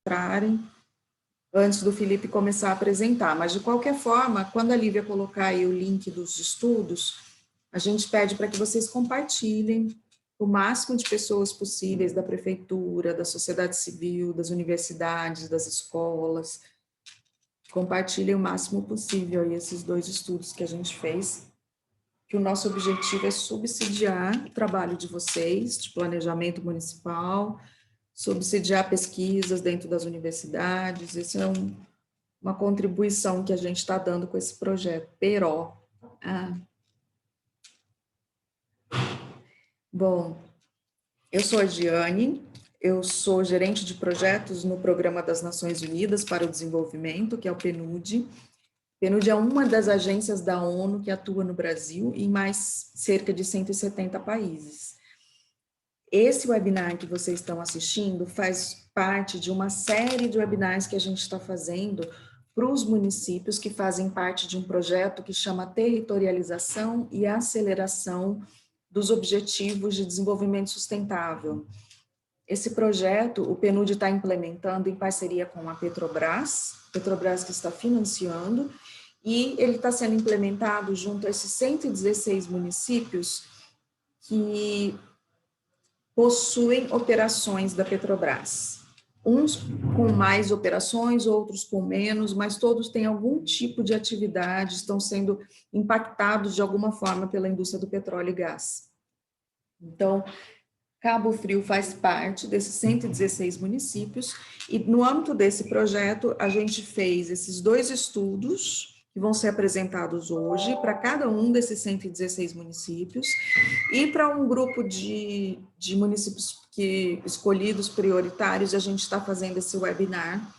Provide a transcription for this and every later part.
entrarem antes do Felipe começar a apresentar. Mas, de qualquer forma, quando a Lívia colocar aí o link dos estudos, a gente pede para que vocês compartilhem o máximo de pessoas possíveis da prefeitura, da sociedade civil, das universidades, das escolas. Compartilhem o máximo possível aí esses 2 estudos que a gente fez, que o nosso objetivo é subsidiar o trabalho de vocês, de planejamento municipal, subsidiar pesquisas dentro das universidades. Essa é uma contribuição que a gente está dando com esse projeto, PERO. Bom, eu sou a Giane, eu sou gerente de projetos no Programa das Nações Unidas para o Desenvolvimento, que é o PNUD. PNUD é uma das agências da ONU que atua no Brasil em mais cerca de 170 países. Esse webinar que vocês estão assistindo faz parte de uma série de webinars que a gente está fazendo para os municípios que fazem parte de um projeto que chama Territorialização e Aceleração dos Objetivos de Desenvolvimento Sustentável. Esse projeto, o PNUD está implementando em parceria com a Petrobras que está financiando, e ele está sendo implementado junto a esses 116 municípios que possuem operações da Petrobras. Uns com mais operações, outros com menos, mas todos têm algum tipo de atividade, estão sendo impactados de alguma forma pela indústria do petróleo e gás. Então, Cabo Frio faz parte desses 116 municípios, e no âmbito desse projeto, a gente fez esses 2 estudos, que vão ser apresentados hoje, para cada um desses 116 municípios, e para um grupo de municípios escolhidos prioritários, a gente está fazendo esse webinar,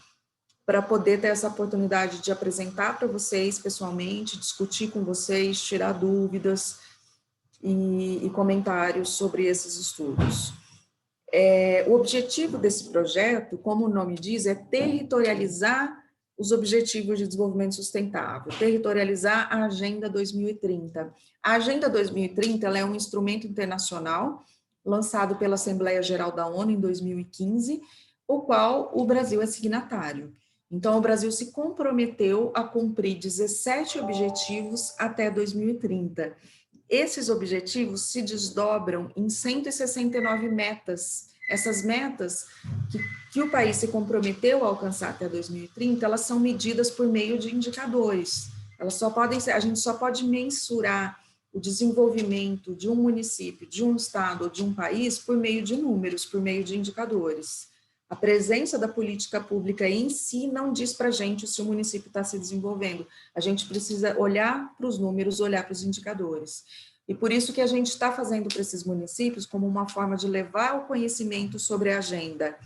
para poder ter essa oportunidade de apresentar para vocês pessoalmente, discutir com vocês, tirar dúvidas, e comentários sobre esses estudos. O objetivo desse projeto, como o nome diz, é territorializar os Objetivos de Desenvolvimento Sustentável, territorializar a Agenda 2030. A Agenda 2030 ela é um instrumento internacional lançado pela Assembleia Geral da ONU em 2015, o qual o Brasil é signatário. Então, o Brasil se comprometeu a cumprir 17 objetivos até 2030. Esses objetivos se desdobram em 169 metas. Essas metas que o país se comprometeu a alcançar até 2030, elas são medidas por meio de indicadores. Elas só podem ser, a gente só pode mensurar o desenvolvimento de um município, de um estado ou de um país por meio de números, por meio de indicadores. A presença da política pública em si não diz para a gente se o município está se desenvolvendo. A gente precisa olhar para os números, olhar para os indicadores. E por isso que a gente está fazendo para esses municípios como uma forma de levar o conhecimento sobre a agenda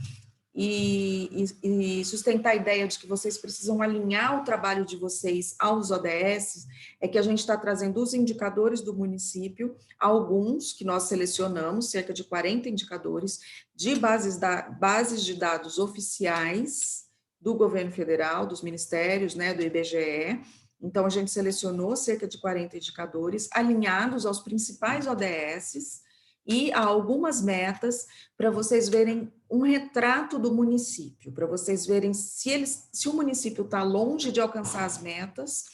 e sustentar a ideia de que vocês precisam alinhar o trabalho de vocês aos ODS, é que a gente está trazendo os indicadores do município, alguns que nós selecionamos, cerca de 40 indicadores, de bases de dados oficiais do governo federal, dos ministérios, né, do IBGE. Então, a gente selecionou cerca de 40 indicadores alinhados aos principais ODSs e a algumas metas para vocês verem um retrato do município, para vocês verem se o município está longe de alcançar as metas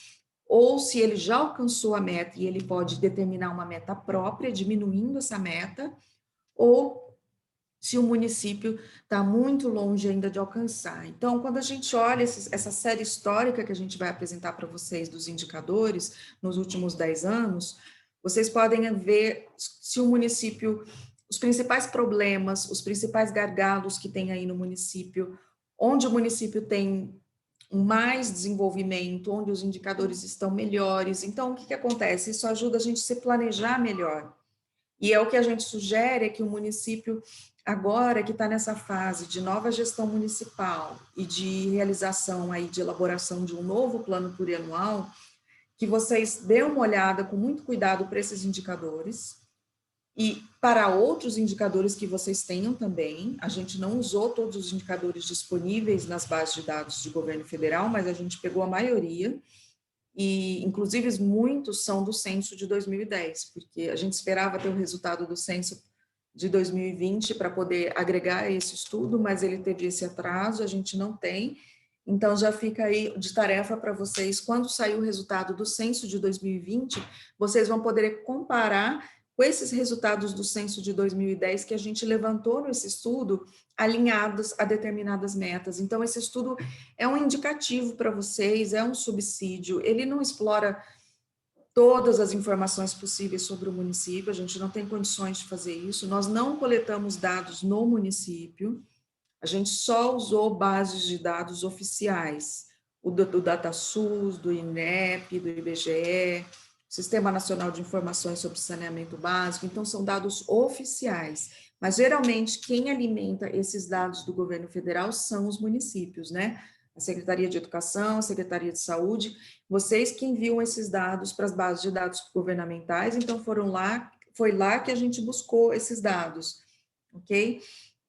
ou se ele já alcançou a meta e ele pode determinar uma meta própria, diminuindo essa meta, ou se o município está muito longe ainda de alcançar. Então, quando a gente olha essa série histórica que a gente vai apresentar para vocês dos indicadores nos últimos 10 anos, vocês podem ver se o município, os principais problemas, os principais gargalos que tem aí no município, onde o município tem mais desenvolvimento, onde os indicadores estão melhores. Então, o que acontece? Isso ajuda a gente a se planejar melhor. E é o que a gente sugere, é que o município, agora que está nessa fase de nova gestão municipal e de realização aí de elaboração de um novo plano plurianual, que vocês dêem uma olhada com muito cuidado para esses indicadores e para outros indicadores que vocês tenham também. A gente não usou todos os indicadores disponíveis nas bases de dados do governo federal, mas a gente pegou a maioria, e inclusive muitos são do censo de 2010, porque a gente esperava ter o resultado do censo de 2020 para poder agregar esse estudo, mas ele teve esse atraso, a gente não tem. Então, já fica aí de tarefa para vocês, quando sair o resultado do censo de 2020, vocês vão poder comparar com esses resultados do censo de 2010 que a gente levantou nesse estudo, alinhados a determinadas metas. Então, esse estudo é um indicativo para vocês, é um subsídio, ele não explora todas as informações possíveis sobre o município, a gente não tem condições de fazer isso, nós não coletamos dados no município, a gente só usou bases de dados oficiais, do DataSUS, do INEP, do IBGE, Sistema Nacional de Informações sobre Saneamento Básico, então são dados oficiais, mas geralmente quem alimenta esses dados do governo federal são os municípios, né? A Secretaria de Educação, a Secretaria de Saúde, vocês que enviam esses dados para as bases de dados governamentais, então foi lá que a gente buscou esses dados, ok?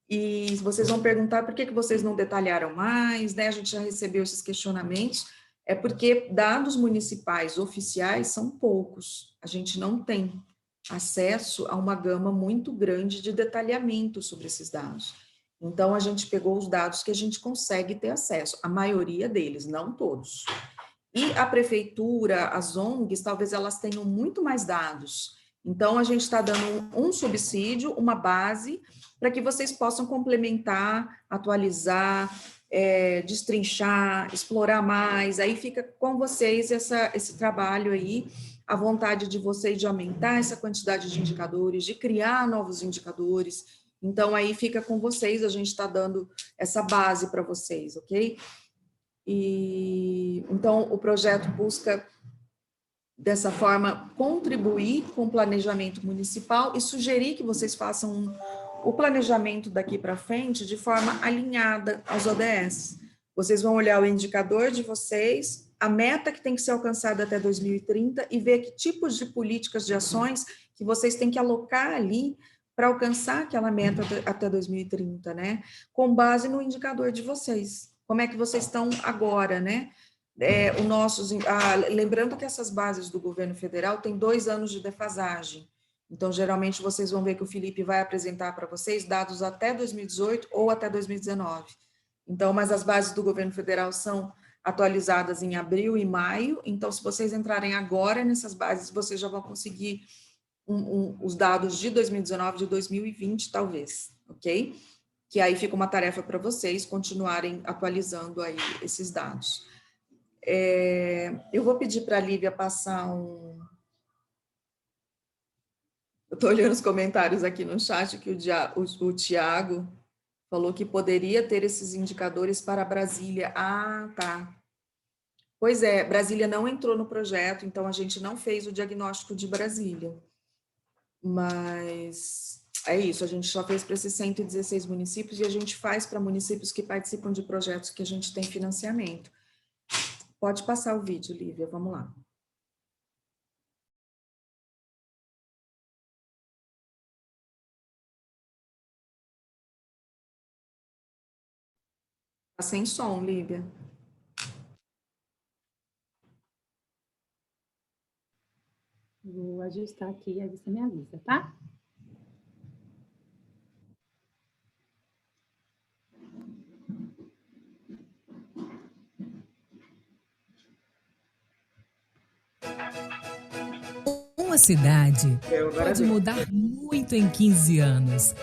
E vocês vão perguntar por que vocês não detalharam mais, né? A gente já recebeu esses questionamentos, é porque dados municipais oficiais são poucos, a gente não tem acesso a uma gama muito grande de detalhamento sobre esses dados. Então, a gente pegou os dados que a gente consegue ter acesso, a maioria deles, não todos. E a prefeitura, as ONGs, talvez elas tenham muito mais dados. Então, a gente está dando um subsídio, uma base, para que vocês possam complementar, atualizar, destrinchar, explorar mais. Aí fica com vocês esse trabalho aí, a vontade de vocês de aumentar essa quantidade de indicadores, de criar novos indicadores. Então, aí fica com vocês, a gente está dando essa base para vocês, ok? E então, o projeto busca, dessa forma, contribuir com o planejamento municipal e sugerir que vocês façam o planejamento daqui para frente de forma alinhada aos ODS. Vocês vão olhar o indicador de vocês, a meta que tem que ser alcançada até 2030 e ver que tipos de políticas de ações que vocês têm que alocar ali para alcançar aquela meta até 2030, né? Com base no indicador de vocês. Como é que vocês estão agora, né? Lembrando que essas bases do governo federal têm 2 anos de defasagem. Então, geralmente, vocês vão ver que o Felipe vai apresentar para vocês dados até 2018 ou até 2019. Então, mas as bases do governo federal são atualizadas em abril e maio. Então, se vocês entrarem agora nessas bases, vocês já vão conseguir os dados de 2019, de 2020, talvez, ok? Que aí fica uma tarefa para vocês continuarem atualizando aí esses dados. Eu vou pedir para a Lívia passar um... Eu estou olhando os comentários aqui no chat, que o Tiago falou que poderia ter esses indicadores para Brasília. Ah, tá. Pois é, Brasília não entrou no projeto, então a gente não fez o diagnóstico de Brasília. Mas é isso, a gente só fez para esses 116 municípios e a gente faz para municípios que participam de projetos que a gente tem financiamento. Pode passar o vídeo, Lívia, vamos lá. Está sem som, Lívia. Vou ajustar aqui, aí você me avisa, tá? Uma cidade pode mudar muito em 15 anos.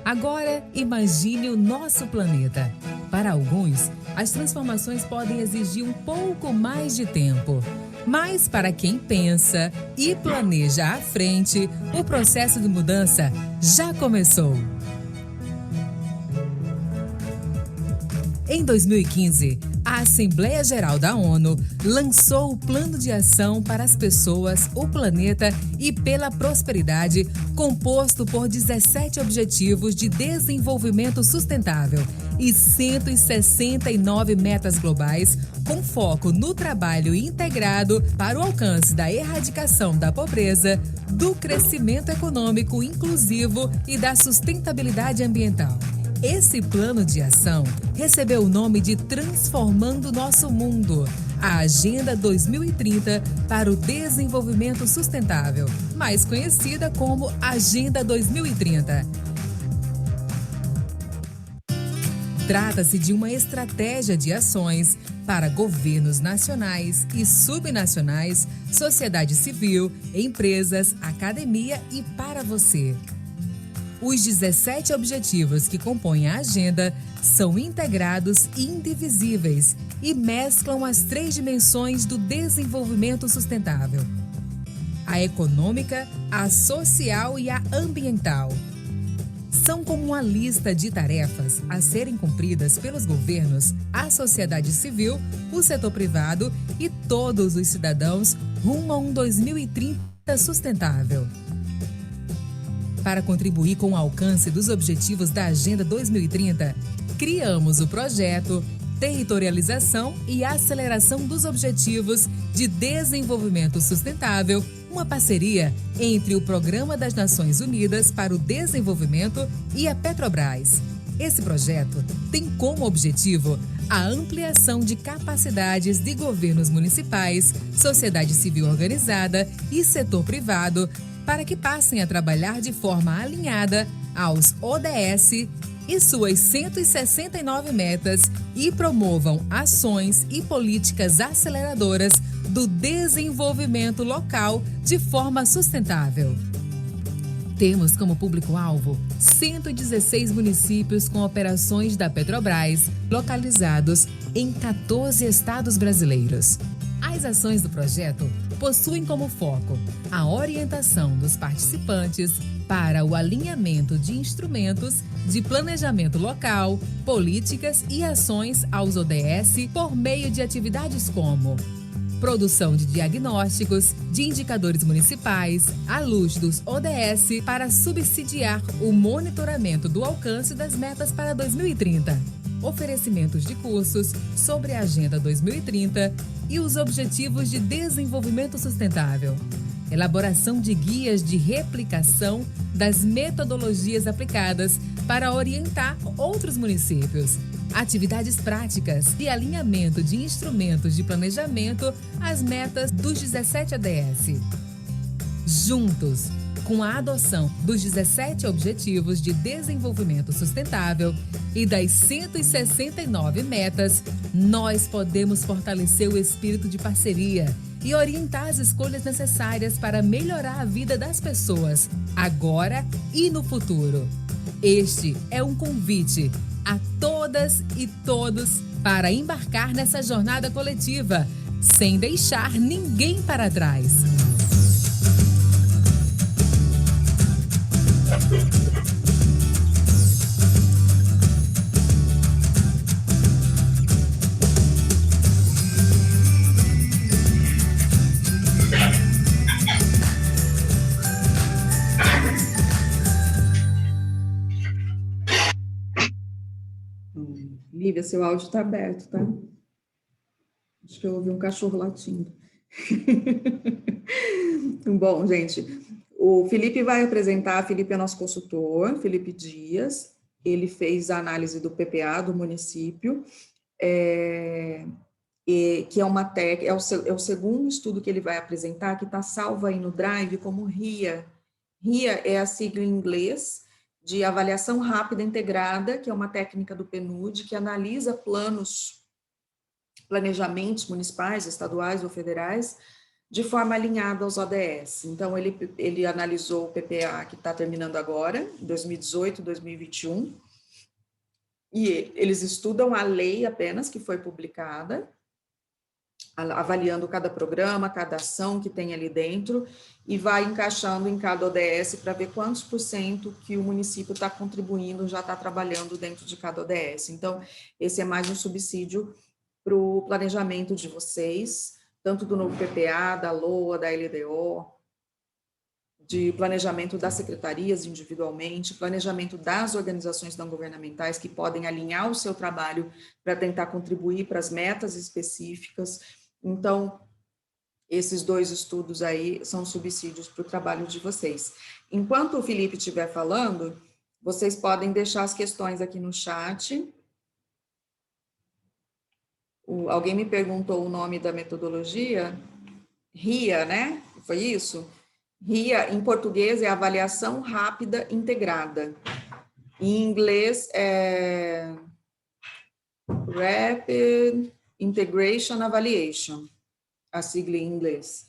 Agora, imagine o nosso planeta. Para alguns, as transformações podem exigir um pouco mais de tempo. Mas para quem pensa e planeja à frente, o processo de mudança já começou. Em 2015, a Assembleia Geral da ONU lançou o Plano de Ação para as Pessoas, o Planeta e pela Prosperidade, composto por 17 Objetivos de Desenvolvimento Sustentável e 169 metas globais, com foco no trabalho integrado para o alcance da erradicação da pobreza, do crescimento econômico inclusivo e da sustentabilidade ambiental. Esse plano de ação recebeu o nome de Transformando Nosso Mundo, a Agenda 2030 para o Desenvolvimento Sustentável, mais conhecida como Agenda 2030. Trata-se de uma estratégia de ações para governos nacionais e subnacionais, sociedade civil, empresas, academia e para você. Os 17 objetivos que compõem a agenda são integrados e indivisíveis e mesclam as 3 dimensões do desenvolvimento sustentável: a econômica, a social e a ambiental. São como uma lista de tarefas a serem cumpridas pelos governos, a sociedade civil, o setor privado e todos os cidadãos rumo a um 2030 sustentável. Para contribuir com o alcance dos objetivos da Agenda 2030, criamos o projeto Territorialização e Aceleração dos Objetivos de Desenvolvimento Sustentável, uma parceria entre o Programa das Nações Unidas para o Desenvolvimento e a Petrobras. Esse projeto tem como objetivo a ampliação de capacidades de governos municipais, sociedade civil organizada e setor privado para que passem a trabalhar de forma alinhada aos ODS e suas 169 metas e promovam ações e políticas aceleradoras do desenvolvimento local de forma sustentável. Temos como público-alvo 116 municípios com operações da Petrobras, localizados em 14 estados brasileiros. As ações do projeto possuem como foco a orientação dos participantes para o alinhamento de instrumentos de planejamento local, políticas e ações aos ODS por meio de atividades como produção de diagnósticos, de indicadores municipais, à luz dos ODS, para subsidiar o monitoramento do alcance das metas para 2030, oferecimentos de cursos sobre a Agenda 2030 e os Objetivos de Desenvolvimento Sustentável, elaboração de guias de replicação das metodologias aplicadas para orientar outros municípios, atividades práticas e alinhamento de instrumentos de planejamento às metas dos 17 ODS. Juntos, com a adoção dos 17 Objetivos de Desenvolvimento Sustentável e das 169 metas, nós podemos fortalecer o espírito de parceria e orientar as escolhas necessárias para melhorar a vida das pessoas, agora e no futuro. Este é um convite a todas e todos para embarcar nessa jornada coletiva, sem deixar ninguém para trás. Lívia, seu áudio está aberto, tá? Acho que eu ouvi um cachorro latindo. Bom, gente, o Felipe vai apresentar. Felipe é nosso consultor, Felipe Dias. Ele fez a análise do PPA do município, que é uma técnica, é o segundo estudo que ele vai apresentar, que está salvo aí no Drive como RIA. RIA é a sigla em inglês de avaliação rápida integrada, que é uma técnica do PNUD, que analisa planejamentos municipais, estaduais ou federais, de forma alinhada aos ODS. Então, ele analisou o PPA, que está terminando agora, 2018, 2021, e eles estudam a lei apenas, que foi publicada, avaliando cada programa, cada ação que tem ali dentro, e vai encaixando em cada ODS para ver quantos % que o município está contribuindo, já está trabalhando dentro de cada ODS. Então, esse é mais um subsídio para o planejamento de vocês, tanto do novo PPA, da LOA, da LDO, de planejamento das secretarias individualmente, planejamento das organizações não governamentais que podem alinhar o seu trabalho para tentar contribuir para as metas específicas. Então, esses 2 estudos aí são subsídios para o trabalho de vocês. Enquanto o Felipe estiver falando, vocês podem deixar as questões aqui no chat. Alguém me perguntou o nome da metodologia, RIA, né? Foi isso? RIA, em português, é Avaliação Rápida Integrada. Em inglês, é Rapid Integration Evaluation, a sigla em inglês.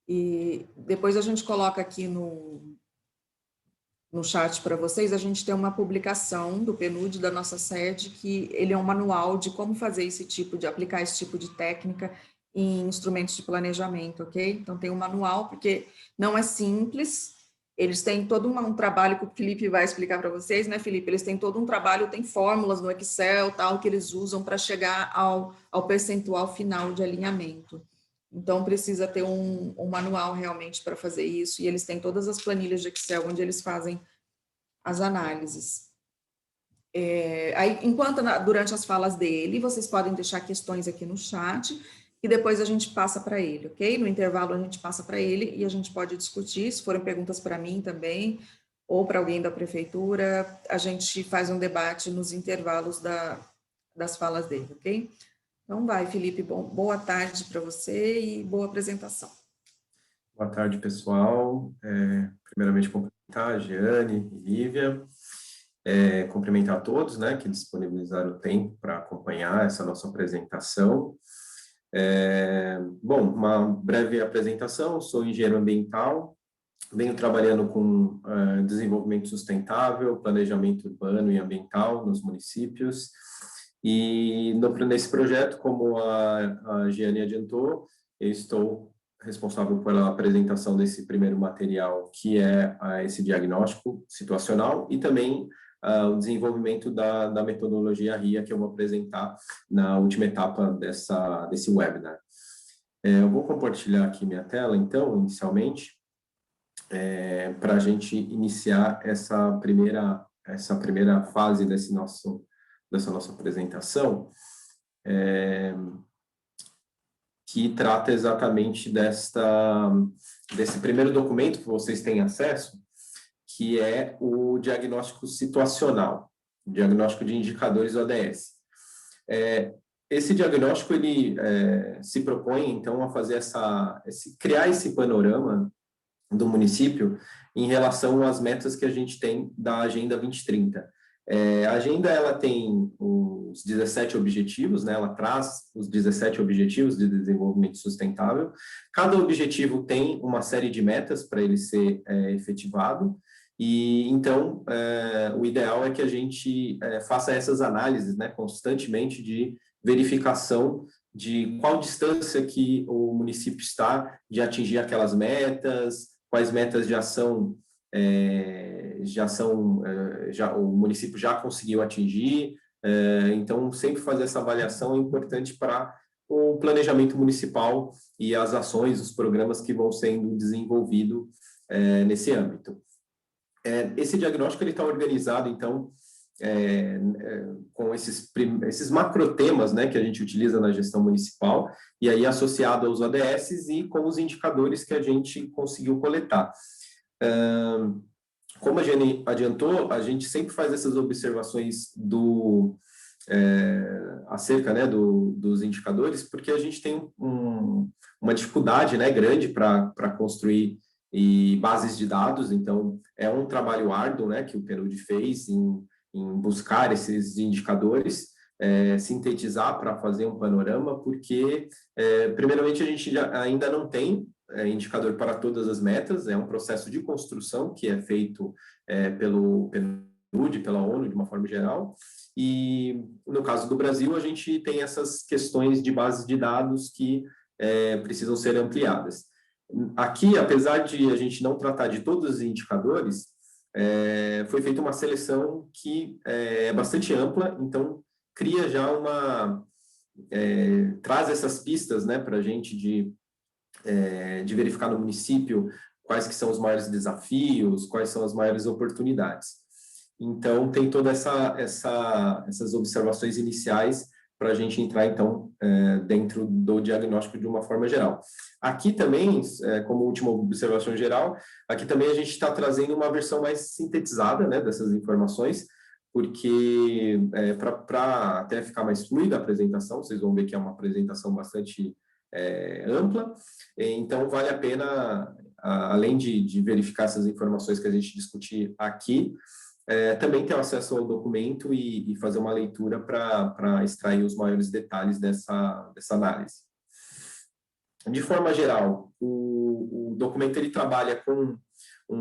E depois a gente coloca aqui no chat para vocês, a gente tem uma publicação do PNUD da nossa sede, que ele é um manual de como fazer aplicar esse tipo de técnica em instrumentos de planejamento, ok? Então tem um manual, porque não é simples, eles têm todo um trabalho que o Felipe vai explicar para vocês, né, Felipe? Eles têm todo um trabalho, tem fórmulas no Excel, tal, que eles usam para chegar ao percentual final de alinhamento. Então, precisa ter um manual realmente para fazer isso, e eles têm todas as planilhas de Excel onde eles fazem as análises. Aí, durante as falas dele, vocês podem deixar questões aqui no chat, e depois a gente passa para ele, ok? No intervalo a gente passa para ele e a gente pode discutir, se forem perguntas para mim também, ou para alguém da prefeitura, a gente faz um debate nos intervalos das falas dele, ok? Então vai, Felipe, boa tarde para você e boa apresentação. Boa tarde, pessoal. Primeiramente, cumprimentar a Jeane e Lívia, cumprimentar a todos, né, que disponibilizaram o tempo para acompanhar essa nossa apresentação. Bom, uma breve apresentação, sou engenheiro ambiental, venho trabalhando com desenvolvimento sustentável, planejamento urbano e ambiental nos municípios, e nesse projeto, como a Jeane adiantou, eu estou responsável pela apresentação desse primeiro material, que é esse diagnóstico situacional, e também o desenvolvimento da metodologia RIA, que eu vou apresentar na última etapa desse webinar. Eu vou compartilhar aqui minha tela, então, inicialmente, para a gente iniciar essa primeira fase dessa nossa apresentação, que trata exatamente desse primeiro documento que vocês têm acesso, que é o diagnóstico situacional, diagnóstico de indicadores ODS. Esse diagnóstico, ele se propõe, então, a fazer criar esse panorama do município em relação às metas que a gente tem da Agenda 2030. A agenda, ela tem os 17 objetivos, né? Ela traz os 17 objetivos de desenvolvimento sustentável. Cada objetivo tem uma série de metas para ele ser efetivado, e então o ideal é que a gente faça essas análises, né, constantemente, de verificação de qual distância que o município está de atingir aquelas metas, quais metas o município já conseguiu atingir. Então, sempre fazer essa avaliação é importante para o planejamento municipal e as ações, os programas que vão sendo desenvolvidos nesse âmbito. Esse diagnóstico está organizado, então, com esses macrotemas, né, que a gente utiliza na gestão municipal, e aí associado aos ODS e com os indicadores que a gente conseguiu coletar. Como a Jeane adiantou, a gente sempre faz essas observações acerca, né, dos indicadores, porque a gente tem uma dificuldade, né, grande para construir bases de dados. Então é um trabalho árduo, né, que o PNUD fez em buscar esses indicadores, sintetizar para fazer um panorama, porque primeiramente a gente ainda não tem indicador para todas as metas, é um processo de construção que é feito pelo PNUD, pela ONU, de uma forma geral, e no caso do Brasil a gente tem essas questões de bases de dados que precisam ser ampliadas. Aqui, apesar de a gente não tratar de todos os indicadores, foi feita uma seleção que é bastante ampla, então cria já traz essas pistas, né, para a gente de verificar no município quais que são os maiores desafios, quais são as maiores oportunidades. Então, tem todas essas observações iniciais para a gente entrar, então, dentro do diagnóstico de uma forma geral. Aqui também, como última observação geral, aqui também a gente está trazendo uma versão mais sintetizada, né, dessas informações, porque para até ficar mais fluida a apresentação, vocês vão ver que é uma apresentação bastante ampla, então vale a pena, além de verificar essas informações que a gente discutir aqui, também ter acesso ao documento e fazer uma leitura para extrair os maiores detalhes dessa análise. De forma geral, o documento ele trabalha com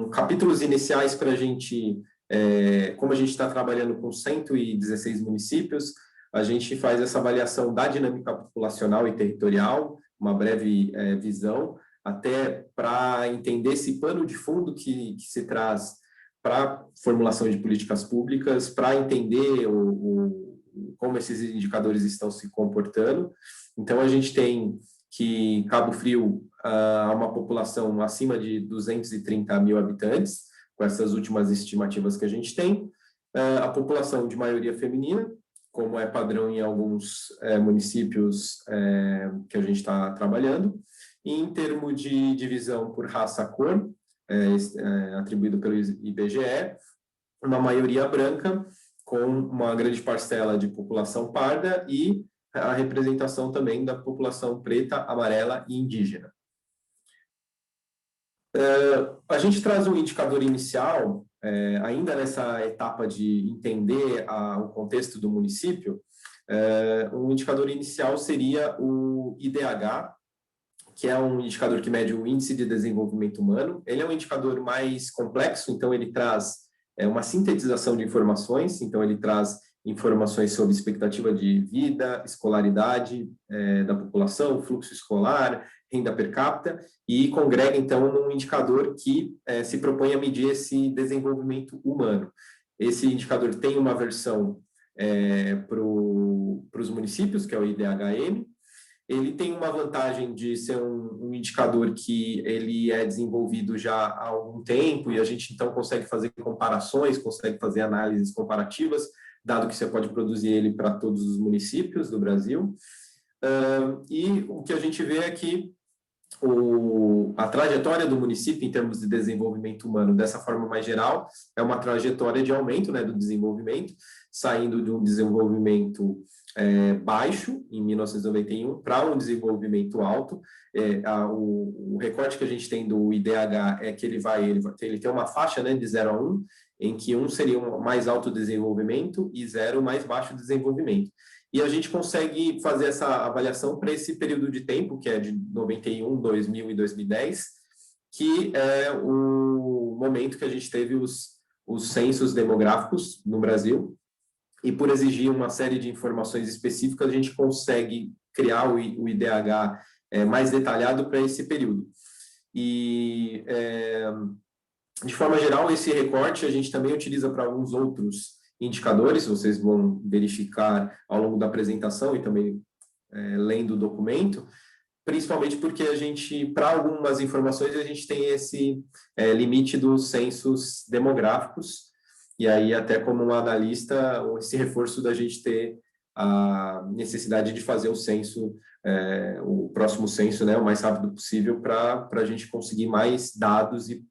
capítulos iniciais para a gente, como a gente está trabalhando com 116 municípios, a gente faz essa avaliação da dinâmica populacional e territorial, uma breve visão, até para entender esse pano de fundo que se traz para formulação de políticas públicas, para entender como esses indicadores estão se comportando. Então, a gente tem que Cabo Frio uma população acima de 230 mil habitantes, com essas últimas estimativas que a gente tem, a população de maioria feminina, como é padrão em alguns municípios que a gente está trabalhando, e em termos de divisão por raça-cor, atribuído pelo IBGE, uma maioria branca, com uma grande parcela de população parda e a representação também da população preta, amarela e indígena. A gente traz um indicador inicial, ainda nessa etapa de entender o contexto do município, um indicador inicial seria o IDH, que é um indicador que mede o Índice de Desenvolvimento Humano. Ele é um indicador mais complexo, então ele traz uma sintetização de informações, então ele traz informações sobre expectativa de vida, escolaridade da população, fluxo escolar, renda per capita, e congrega, então, num indicador que se propõe a medir esse desenvolvimento humano. Esse indicador tem uma versão para os municípios, que é o IDHM. Ele tem uma vantagem de ser um indicador que ele é desenvolvido já há algum tempo, e a gente, então, consegue fazer comparações, consegue fazer análises comparativas, dado que você pode produzir ele para todos os municípios do Brasil. E o que a gente vê é que a trajetória do município em termos de desenvolvimento humano, dessa forma mais geral, é uma trajetória de aumento, né, do desenvolvimento, saindo de um desenvolvimento baixo, em 1991, para um desenvolvimento alto. O recorte que a gente tem do IDH é que ele tem uma faixa, né, de 0 a 1, em que 1 seria um mais alto desenvolvimento e 0 mais baixo desenvolvimento. E a gente consegue fazer essa avaliação para esse período de tempo, que é de 91, 2000 e 2010, que é o momento que a gente teve os censos demográficos no Brasil, e por exigir uma série de informações específicas, a gente consegue criar o IDH mais detalhado para esse período. E, de forma geral, esse recorte a gente também utiliza para alguns outros indicadores, vocês vão verificar ao longo da apresentação e também lendo o documento, principalmente porque a gente, para algumas informações, a gente tem esse limite dos censos demográficos, e aí até como um analista, esse reforço da gente ter a necessidade de fazer o censo, o próximo censo, né, o mais rápido possível, para a gente conseguir mais dados e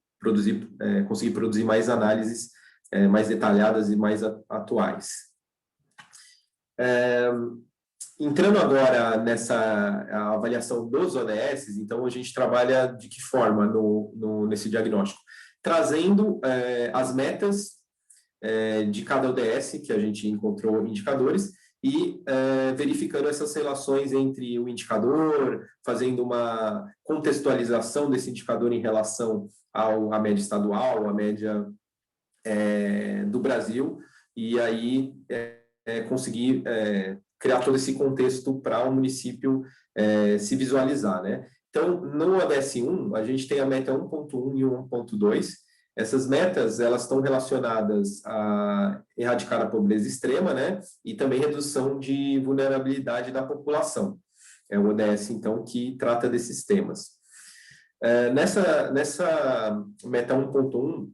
conseguir produzir mais análises mais detalhadas e mais atuais. Entrando agora nessa avaliação dos ODS, então a gente trabalha de que forma nesse diagnóstico? Trazendo as metas de cada ODS, que a gente encontrou indicadores, e verificando essas relações entre o indicador, fazendo uma contextualização desse indicador em relação à média estadual, à média do Brasil, e aí conseguir criar todo esse contexto para o município se visualizar, né? Então, no ODS 1, a gente tem a meta 1.1 e 1.2. Essas metas, elas estão relacionadas a erradicar a pobreza extrema, né? E também redução de vulnerabilidade da população. É o ODS, então, que trata desses temas. Nessa meta 1.1,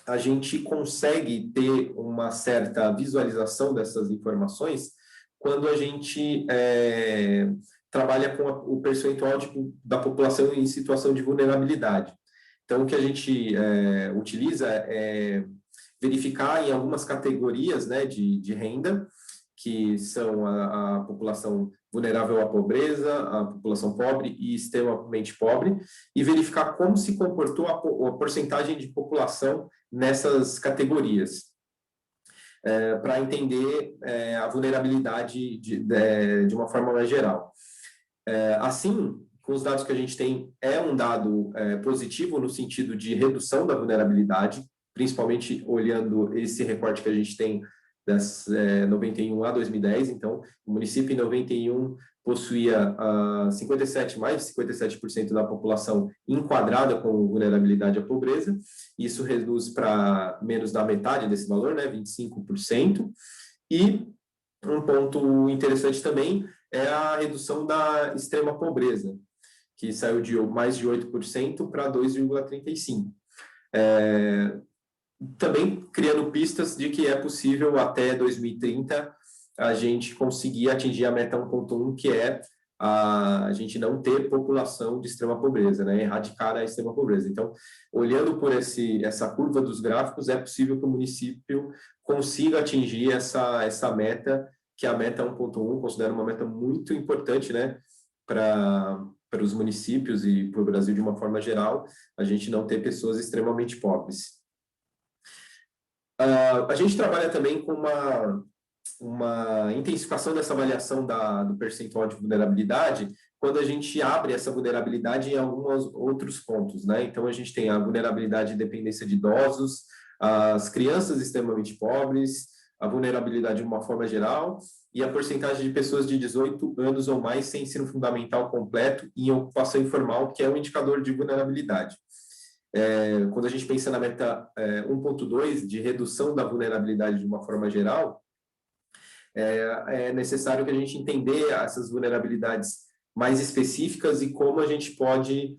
a gente consegue ter uma certa visualização dessas informações quando a gente trabalha com o percentual da população em situação de vulnerabilidade. Então, o que a gente utiliza é verificar em algumas categorias, né, de renda, que são a população vulnerável à pobreza, a população pobre e extremamente pobre, e verificar como se comportou a porcentagem de população nessas categorias, para entender a vulnerabilidade de uma forma mais geral. Assim, com os dados que a gente tem, é um dado positivo no sentido de redução da vulnerabilidade, principalmente olhando esse recorte que a gente tem das 91 a 2010. Então, o município em 91 possuía mais de 57% da população enquadrada com vulnerabilidade à pobreza. Isso reduz para menos da metade desse valor, né, 25%. E um ponto interessante também é a redução da extrema pobreza, que saiu de mais de 8% para 2,35%. Também criando pistas de que é possível, até 2030, a gente conseguir atingir a meta 1.1, que é a gente não ter população de extrema pobreza, né? Erradicar a extrema pobreza. Então, olhando por essa curva dos gráficos, é possível que o município consiga atingir essa meta, que é a meta 1.1, considero uma meta muito importante, né, para os municípios e para o Brasil de uma forma geral, a gente não ter pessoas extremamente pobres. A gente trabalha também com uma intensificação dessa avaliação do percentual de vulnerabilidade quando a gente abre essa vulnerabilidade em alguns outros pontos, né? Então, a gente tem a vulnerabilidade e dependência de idosos, as crianças extremamente pobres, a vulnerabilidade de uma forma geral e a porcentagem de pessoas de 18 anos ou mais sem ensino fundamental completo e em ocupação informal, que é um indicador de vulnerabilidade. Quando a gente pensa na meta 1.2 de redução da vulnerabilidade de uma forma geral, é necessário que a gente entender essas vulnerabilidades mais específicas e como a gente pode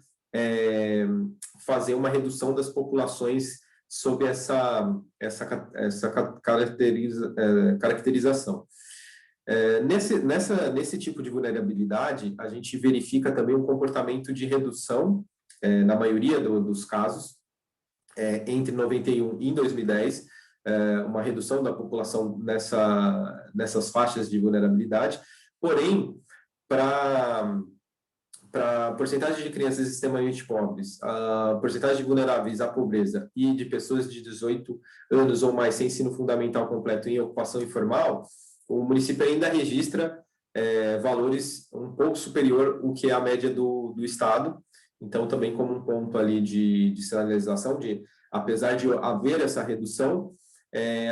fazer uma redução das populações sob essa caracterização. Nesse tipo de vulnerabilidade, a gente verifica também um comportamento de redução, na maioria dos casos, entre 91 e 2010, uma redução da população nessas faixas de vulnerabilidade, porém, para a porcentagem de crianças extremamente pobres, a porcentagem de vulneráveis à pobreza e de pessoas de 18 anos ou mais sem ensino fundamental completo em ocupação informal, o município ainda registra valores um pouco superior ao que é a média do estado. Então, também como um ponto ali de sinalização, apesar de haver essa redução,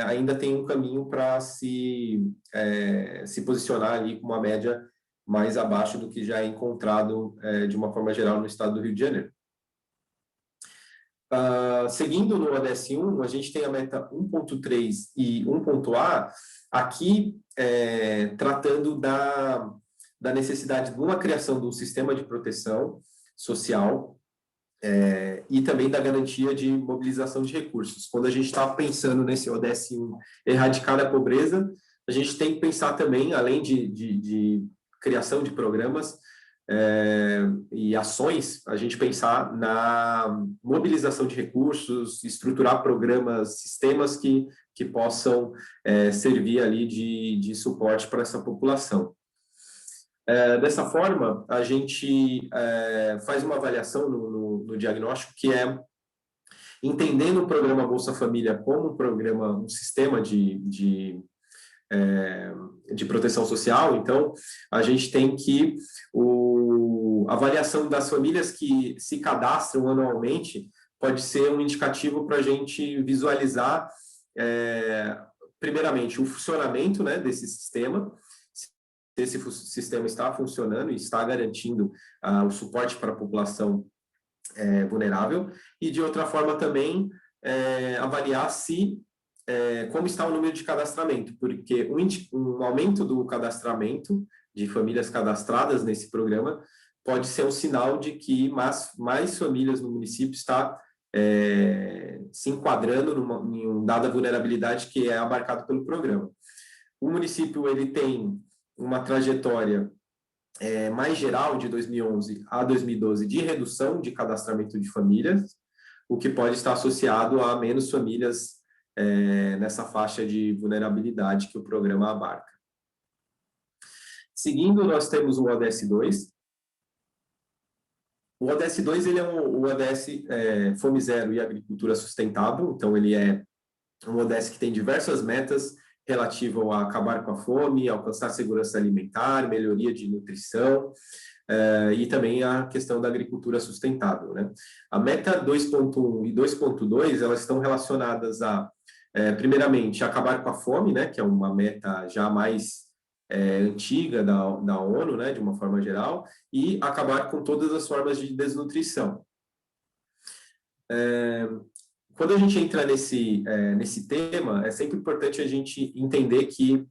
ainda tem um caminho para se posicionar ali com uma média mais abaixo do que já é encontrado de uma forma geral no estado do Rio de Janeiro. Seguindo no ODS 1, a gente tem a meta 1.3 e 1.A, aqui tratando da necessidade de uma criação de um sistema de proteção social e também da garantia de mobilização de recursos. Quando a gente está pensando nesse ODS 1, erradicar a pobreza, a gente tem que pensar também, além de criação de programas e ações, a gente pensar na mobilização de recursos, estruturar programas, sistemas que possam servir ali de suporte para essa população. Dessa forma, a gente faz uma avaliação no diagnóstico, que é entendendo o programa Bolsa Família como um sistema de proteção social. Então, a gente tem que a avaliação das famílias que se cadastram anualmente pode ser um indicativo para a gente visualizar, primeiramente, o funcionamento, né, desse sistema, se esse sistema está funcionando e está garantindo o suporte para a população vulnerável, e de outra forma também avaliar como está o número de cadastramento, porque um aumento do cadastramento de famílias cadastradas nesse programa pode ser um sinal de que mais famílias no município estão se enquadrando em uma dada vulnerabilidade que é abarcado pelo programa. O município ele tem uma trajetória mais geral de 2011 a 2012 de redução de cadastramento de famílias, o que pode estar associado a menos famílias nessa faixa de vulnerabilidade que o programa abarca. Seguindo, nós temos o ODS 2. O ODS 2 ele é o ODS Fome Zero e Agricultura Sustentável, então ele é um ODS que tem diversas metas relativas a acabar com a fome, alcançar segurança alimentar, melhoria de nutrição, e também a questão da agricultura sustentável, né? A meta 2.1 e 2.2, elas estão relacionadas a, primeiramente, acabar com a fome, né, que é uma meta já mais antiga da ONU, né, de uma forma geral, e acabar com todas as formas de desnutrição. Quando a gente entra nesse tema, é sempre importante a gente entender que,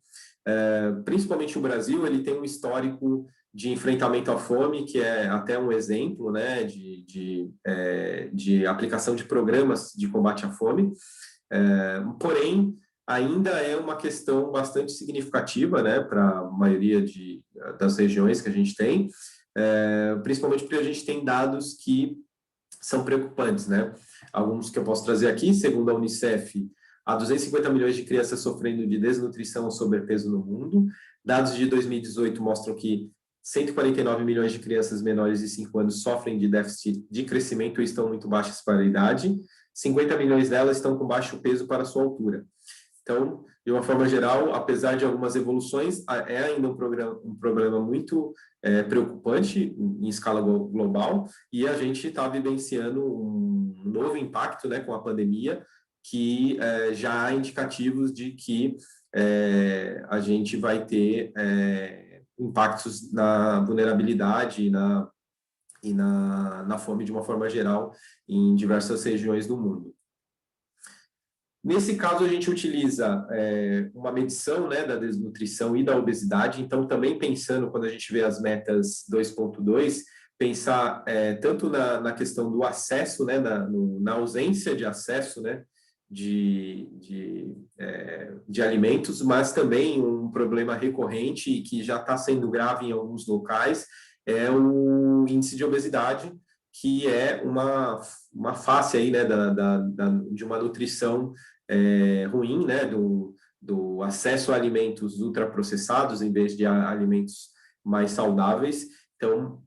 principalmente o Brasil, ele tem um histórico de enfrentamento à fome, que é até um exemplo, né, de aplicação de programas de combate à fome, porém, ainda é uma questão bastante significativa, né, para a maioria das regiões que a gente tem, principalmente porque a gente tem dados que são preocupantes, né? Alguns que eu posso trazer aqui, segundo a Unicef, há 250 milhões de crianças sofrendo de desnutrição ou sobrepeso no mundo. Dados de 2018 mostram que 149 milhões de crianças menores de 5 anos sofrem de déficit de crescimento e estão muito baixas para a idade. 50 milhões delas estão com baixo peso para a sua altura. Então, de uma forma geral, apesar de algumas evoluções, é ainda um problema muito preocupante em escala global, e a gente está vivenciando um novo impacto, né, com a pandemia, que já há indicativos de que a gente vai ter impactos na vulnerabilidade e na fome de uma forma geral em diversas regiões do mundo. Nesse caso, a gente utiliza uma medição, né, da desnutrição e da obesidade, então também pensando, quando a gente vê as metas 2.2, pensar tanto na questão do acesso, né, na ausência de acesso, né, de alimentos, mas também um problema recorrente e que já está sendo grave em alguns locais, é o índice de obesidade, que é uma face aí, né, de uma nutrição ruim, né, do acesso a alimentos ultraprocessados em vez de alimentos mais saudáveis. Então,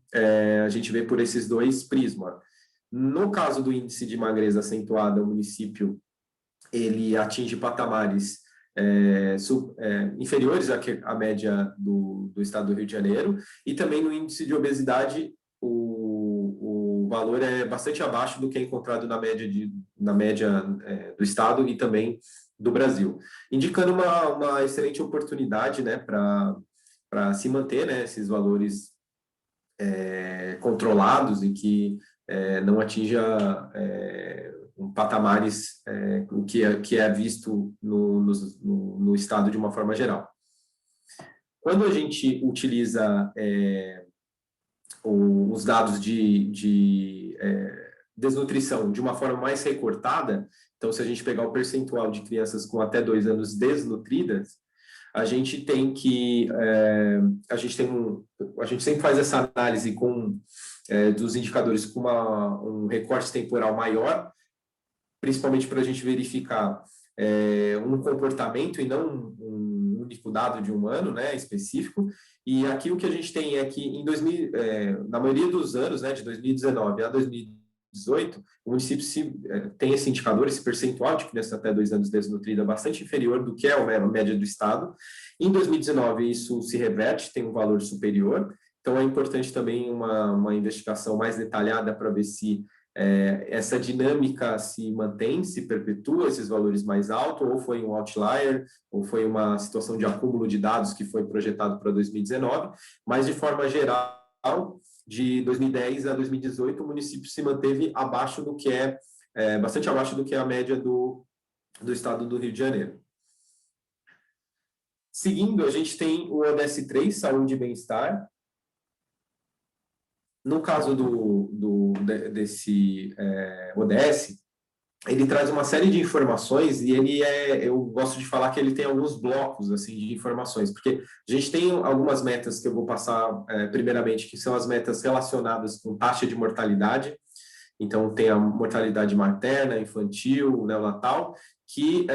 a gente vê por esses dois prismas. No caso do índice de magreza acentuada, o município ele atinge patamares inferiores à média do estado do Rio de Janeiro, e também no índice de obesidade o valor é bastante abaixo do que é encontrado na média do estado e também do Brasil, indicando uma excelente oportunidade, né, para se manter, né, esses valores controlados e que não atinja patamares o que é visto no estado de uma forma geral. Quando a gente utiliza os dados de desnutrição de uma forma mais recortada, então se a gente pegar o percentual de crianças com até 2 anos desnutridas, a gente tem que a gente sempre faz essa análise dos indicadores com um recorte temporal maior, principalmente para a gente verificar um comportamento e não um único dado de um ano, né, específico. E aqui o que a gente tem é que na maioria dos anos, né, de 2019 a 2018, o município tem esse indicador, esse percentual de crianças até 2 anos desnutrida bastante inferior do que é a média do estado. Em 2019 isso se reverte, tem um valor superior. Então é importante também uma investigação mais detalhada para ver se essa dinâmica se mantém, se perpetua esses valores mais altos, ou foi um outlier, ou foi uma situação de acúmulo de dados que foi projetado para 2019, mas de forma geral, de 2010 a 2018, o município se manteve abaixo do que bastante abaixo do que a média do estado do Rio de Janeiro. Seguindo, a gente tem o ODS 3, Saúde e Bem-Estar. No caso desse ODS, ele traz uma série de informações e eu gosto de falar que ele tem alguns blocos assim, de informações, porque a gente tem algumas metas que eu vou passar primeiramente, que são as metas relacionadas com taxa de mortalidade. Então, tem a mortalidade materna, infantil, neonatal, que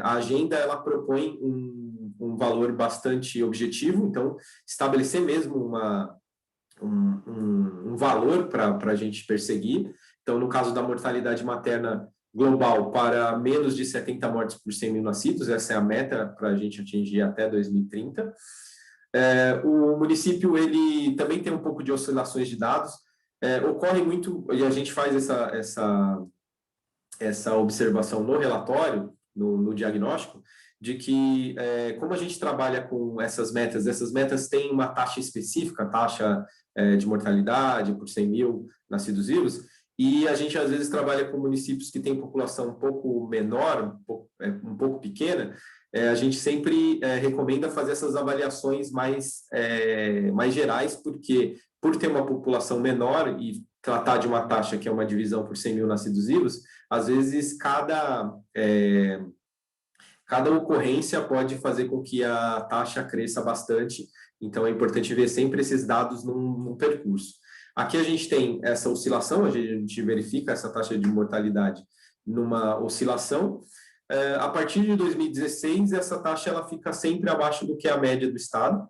a agenda ela propõe um valor bastante objetivo, então estabelecer mesmo um valor para a gente perseguir. Então, no caso da mortalidade materna global, para menos de 70 mortes por 100 mil nascidos, essa é a meta para a gente atingir até 2030. O município ele também tem um pouco de oscilações de dados, ocorre muito, e a gente faz essa observação no relatório, no diagnóstico, de que, como a gente trabalha com essas metas têm uma taxa específica, taxa de mortalidade por 100 mil nascidos vivos, e a gente, às vezes, trabalha com municípios que têm população um pouco menor, um pouco pequena, a gente sempre recomenda fazer essas avaliações mais gerais, porque, por ter uma população menor e tratar de uma taxa que é uma divisão por 100 mil nascidos vivos, às vezes, cada ocorrência pode fazer com que a taxa cresça bastante, então é importante ver sempre esses dados num percurso. Aqui a gente tem essa oscilação, a gente verifica essa taxa de mortalidade numa oscilação. A partir de 2016, essa taxa ela fica sempre abaixo do que é a média do Estado.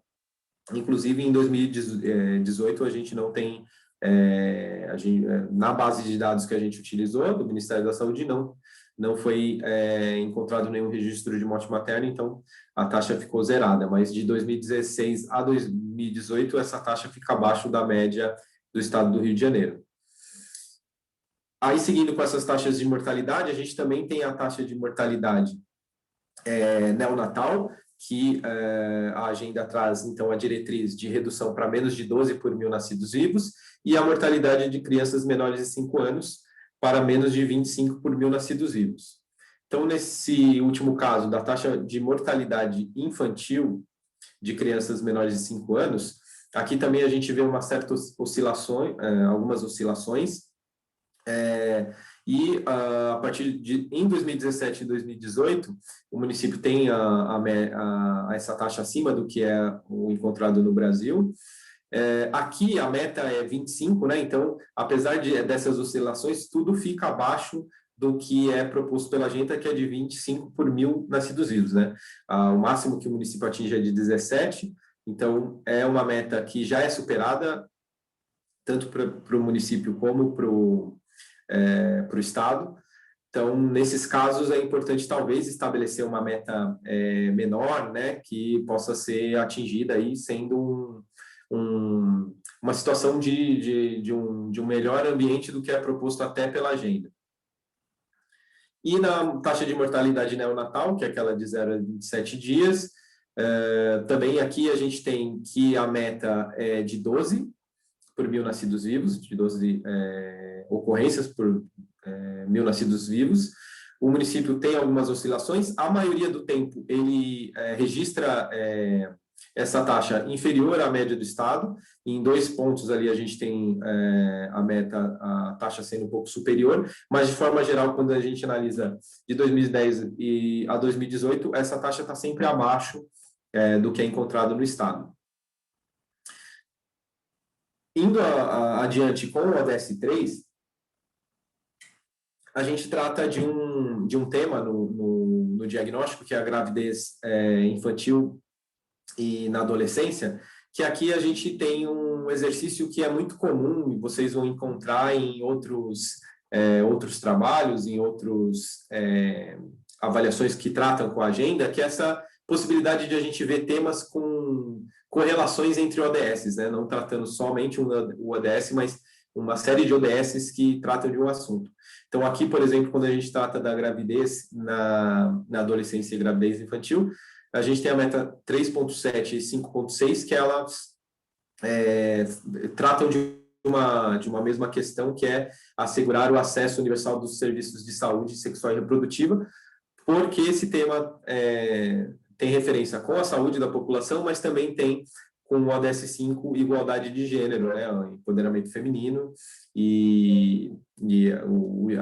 Inclusive, em 2018, a gente não tem, na base de dados que a gente utilizou, do Ministério da Saúde, não foi encontrado nenhum registro de morte materna, então a taxa ficou zerada. Mas de 2016 a 2018, essa taxa fica abaixo da média do Estado do Rio de Janeiro. Aí, seguindo com essas taxas de mortalidade, a gente também tem a taxa de mortalidade neonatal, que a agenda traz, então, a diretriz de redução para menos de 12 por mil nascidos vivos, e a mortalidade de crianças menores de 5 anos para menos de 25 por mil nascidos vivos. Então, nesse último caso, da taxa de mortalidade infantil de crianças menores de 5 anos, aqui também a gente vê uma certa oscilações, algumas oscilações, e a partir de em 2017 e 2018 o município tem essa taxa acima do que é o encontrado no Brasil. Aqui a meta é 25, né? Então, apesar dessas oscilações, tudo fica abaixo do que é proposto pela agenda, que é de 25 por mil nascidos vivos, né? O máximo que o município atinge é de 17, então é uma meta que já é superada tanto para o município como para o Estado. Então, nesses casos, é importante talvez estabelecer uma meta menor, né, que possa ser atingida aí sendo uma situação de um melhor ambiente do que é proposto até pela agenda. E na taxa de mortalidade neonatal, que é aquela de 0 a 27 dias, também aqui a gente tem que a meta é de 12 por mil nascidos vivos, de 12 ocorrências por mil nascidos vivos. O município tem algumas oscilações, a maioria do tempo ele registra essa taxa inferior à média do Estado. Em 2 pontos ali a gente tem a taxa sendo um pouco superior, mas de forma geral, quando a gente analisa de 2010 a 2018, essa taxa está sempre abaixo do que é encontrado no Estado. Indo adiante com o ODS 3, a gente trata de um tema no diagnóstico, que é a gravidez infantil e na adolescência, que aqui a gente tem um exercício que é muito comum e vocês vão encontrar em outros trabalhos, em outras avaliações que tratam com a agenda, que é essa possibilidade de a gente ver temas com correlações entre ODSs, né? Não tratando somente o ODS, mas uma série de ODSs que tratam de um assunto. Então, aqui, por exemplo, quando a gente trata da gravidez na adolescência e gravidez infantil, a gente tem a meta 3.7 e 5.6, que elas tratam de uma mesma questão, que é assegurar o acesso universal dos serviços de saúde sexual e reprodutiva, porque esse tema tem referência com a saúde da população, mas também tem com o ODS 5, igualdade de gênero, né, o empoderamento feminino e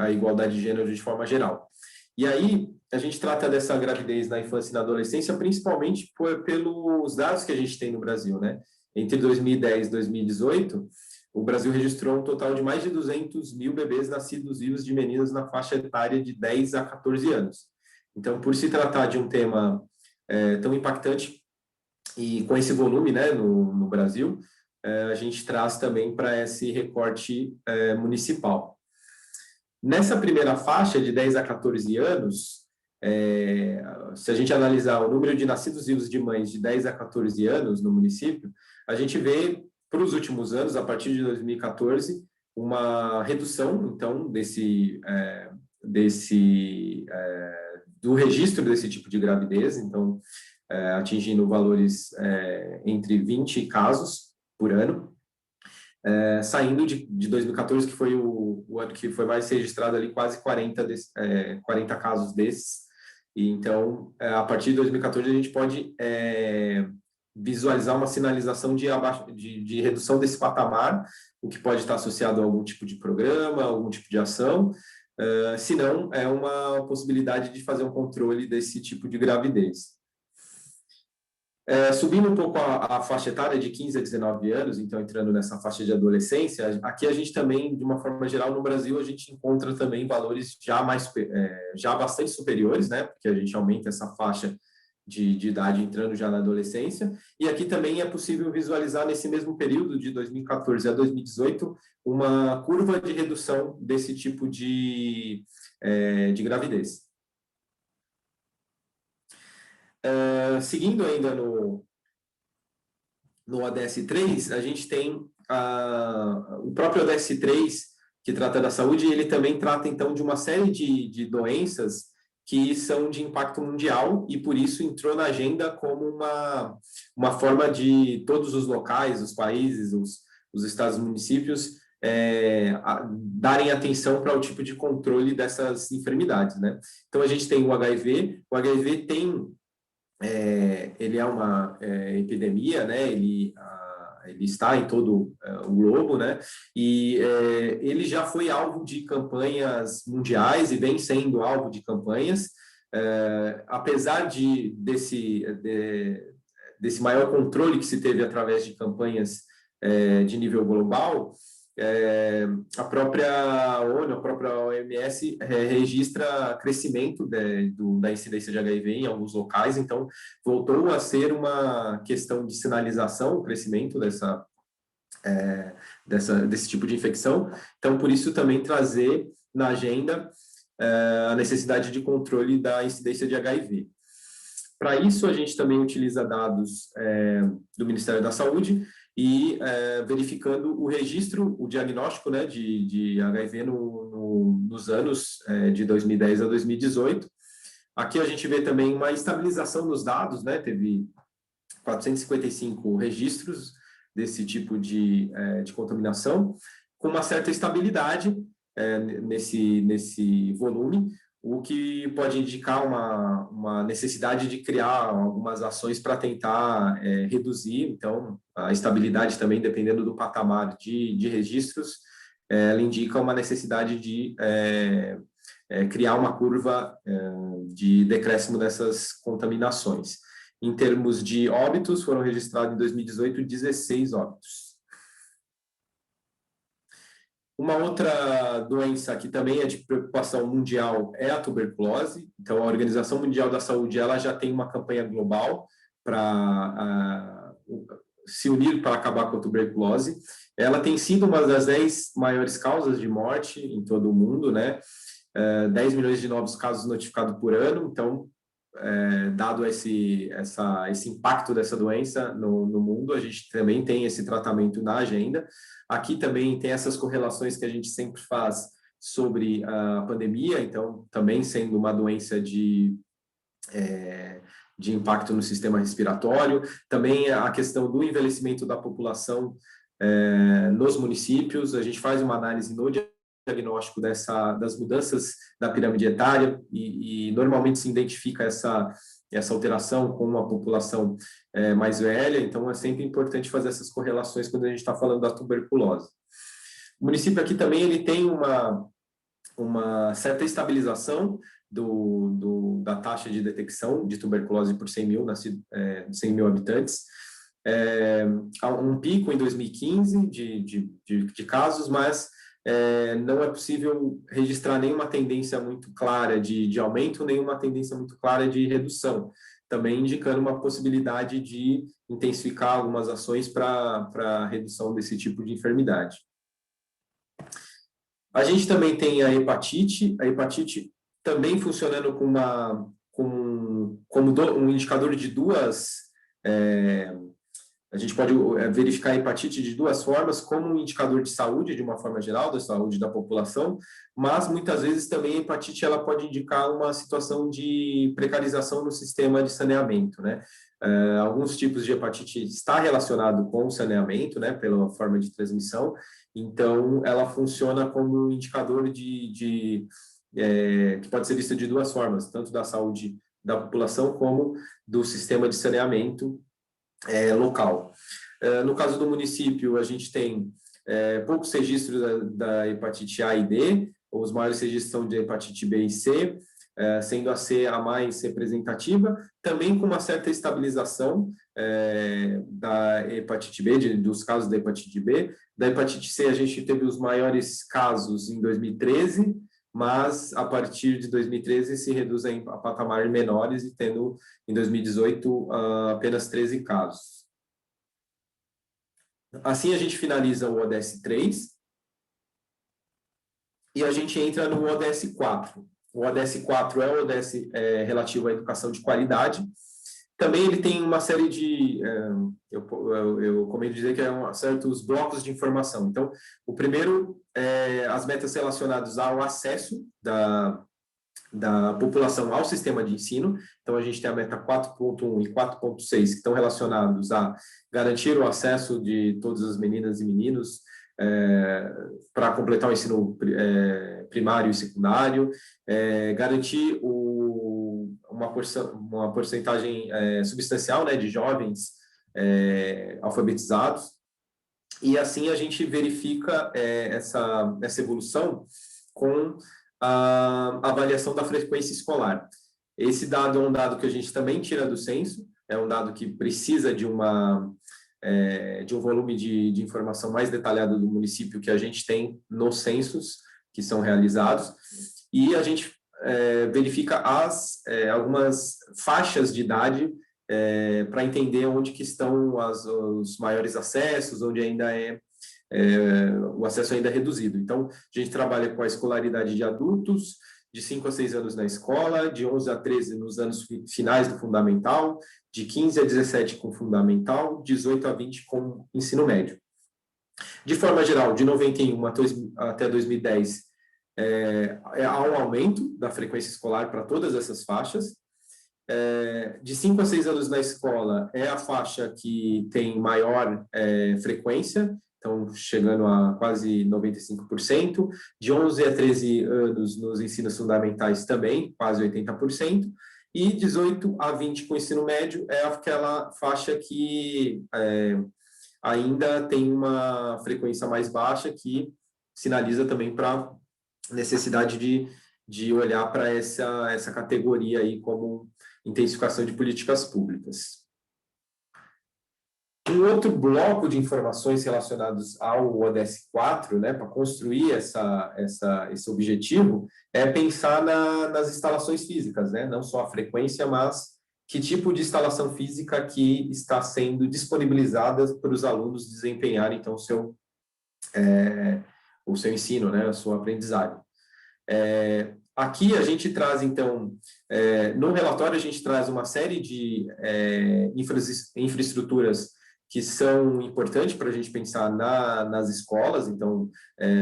a igualdade de gênero de forma geral. E aí, a gente trata dessa gravidez na infância e na adolescência, principalmente pelos dados que a gente tem no Brasil, né? Entre 2010 e 2018, o Brasil registrou um total de mais de 200 mil bebês nascidos vivos de meninas na faixa etária de 10 a 14 anos. Então, por se tratar de um tema tão impactante e com esse volume, né, no Brasil, a gente traz também para esse recorte municipal. Nessa primeira faixa, de 10 a 14 anos, se a gente analisar o número de nascidos vivos de mães de 10 a 14 anos no município, a gente vê, para os últimos anos, a partir de 2014, uma redução, então, do registro desse tipo de gravidez, então, atingindo valores entre 20 casos por ano, saindo de 2014, que foi o ano que foi mais registrado ali, quase 40 casos desses. E então, a partir de 2014, a gente pode visualizar uma sinalização de redução desse patamar, o que pode estar associado a algum tipo de programa, algum tipo de ação, se não, é uma possibilidade de fazer um controle desse tipo de gravidez. Subindo um pouco a faixa etária de 15 a 19 anos, então entrando nessa faixa de adolescência, aqui a gente também, de uma forma geral, no Brasil, a gente encontra também valores já bastante superiores, né, porque a gente aumenta essa faixa de idade entrando já na adolescência, e aqui também é possível visualizar nesse mesmo período, de 2014 a 2018, uma curva de redução desse tipo de gravidez. Seguindo ainda no ODS-3, a gente tem o próprio ODS-3, que trata da saúde, e ele também trata, então, de uma série de doenças que são de impacto mundial, e por isso entrou na agenda como uma forma de todos os locais, os países, os estados e municípios darem atenção para o tipo de controle dessas enfermidades, né? Então, a gente tem o HIV tem... ele é uma epidemia, né? Ele está em todo o globo, né? E ele já foi alvo de campanhas mundiais e vem sendo alvo de campanhas, apesar desse maior controle que se teve através de campanhas de nível global. A própria ONU, a própria OMS registra crescimento da incidência de HIV em alguns locais, então voltou a ser uma questão de sinalização, o crescimento desse tipo de infecção, então por isso também trazer na agenda a necessidade de controle da incidência de HIV. Para isso, a gente também utiliza dados do Ministério da Saúde, e verificando o registro, o diagnóstico, né, de HIV nos anos de 2010 a 2018. Aqui a gente vê também uma estabilização dos dados, né, teve 455 registros desse tipo de contaminação, com uma certa estabilidade nesse volume, o que pode indicar uma necessidade de criar algumas ações para tentar reduzir. Então, a estabilidade também, dependendo do patamar de registros, ela indica uma necessidade de criar uma curva de decréscimo dessas contaminações. Em termos de óbitos, foram registrados em 2018 16 óbitos. Uma outra doença que também é de preocupação mundial é a tuberculose. Então, a Organização Mundial da Saúde ela já tem uma campanha global para se unir para acabar com a tuberculose. Ela tem sido uma das 10 maiores causas de morte em todo o mundo, né? 10 milhões de novos casos notificados por ano. Então, dado esse impacto dessa doença no mundo, a gente também tem esse tratamento na agenda. Aqui também tem essas correlações que a gente sempre faz sobre a pandemia, então também sendo uma doença de impacto no sistema respiratório, também a questão do envelhecimento da população nos municípios. A gente faz uma análise no diagnóstico das mudanças da pirâmide etária e normalmente se identifica essa alteração com uma população mais velha, então é sempre importante fazer essas correlações quando a gente está falando da tuberculose. O município aqui também ele tem uma certa estabilização da taxa de detecção de tuberculose por 100 mil habitantes. há um pico em 2015 de casos, mas não é possível registrar nenhuma tendência muito clara de aumento, nenhuma tendência muito clara de redução, também indicando uma possibilidade de intensificar algumas ações para a redução desse tipo de enfermidade. A gente também tem a hepatite também funcionando como um indicador de duas... a gente pode verificar a hepatite de duas formas, como um indicador de saúde, de uma forma geral, da saúde da população, mas muitas vezes também a hepatite ela pode indicar uma situação de precarização no sistema de saneamento, né? Alguns tipos de hepatite está relacionado com o saneamento, né, pela forma de transmissão, então ela funciona como um indicador que pode ser visto de duas formas, tanto da saúde da população como do sistema de saneamento local. No caso do município, a gente tem poucos registros da hepatite A e D, os maiores registros são de hepatite B e C, sendo a C a mais representativa, também com uma certa estabilização da hepatite B, dos casos da hepatite B. Da hepatite C, a gente teve os maiores casos em 2013, mas a partir de 2013 se reduz a patamares menores e tendo em 2018 apenas 13 casos. Assim a gente finaliza o ODS 3 e a gente entra no ODS 4. O ODS 4 é o ODS relativo à educação de qualidade. Também ele tem uma série de, eu comento dizer que certos blocos de informação. Então, o primeiro é as metas relacionadas ao acesso da população ao sistema de ensino. Então, a gente tem a meta 4.1 e 4.6, que estão relacionados a garantir o acesso de todas as meninas e meninos para completar o ensino primário e secundário, garantir uma porcentagem substancial, né, de jovens alfabetizados, e assim a gente verifica essa evolução com a avaliação da frequência escolar. Esse dado é um dado que a gente também tira do censo, é um dado que precisa de um volume de informação mais detalhado do município que a gente tem nos censos que são realizados, e a gente verifica algumas faixas de idade para entender onde que estão os maiores acessos, onde ainda o acesso ainda é reduzido. Então, a gente trabalha com a escolaridade de adultos, de 5 a 6 anos na escola, de 11 a 13 nos anos finais do fundamental, de 15 a 17 com fundamental, 18 a 20 com ensino médio. De forma geral, de 91 até 2010, há um aumento da frequência escolar para todas essas faixas. De 5 a 6 anos na escola é a faixa que tem maior frequência, então chegando a quase 95%. De 11 a 13 anos nos ensinos fundamentais também, quase 80%. E 18 a 20 com ensino médio é aquela faixa que ainda tem uma frequência mais baixa, que sinaliza também para necessidade de olhar para essa categoria aí como intensificação de políticas públicas. Um outro bloco de informações relacionados ao ODS 4, né, para construir esse objetivo, é pensar nas instalações físicas, né, não só a frequência, mas que tipo de instalação física que está sendo disponibilizada para os alunos desempenharem, então, o seu ensino, né, a sua aprendizagem. Aqui a gente traz, então, no relatório a gente traz uma série de infraestruturas que são importantes para a gente pensar nas escolas, então,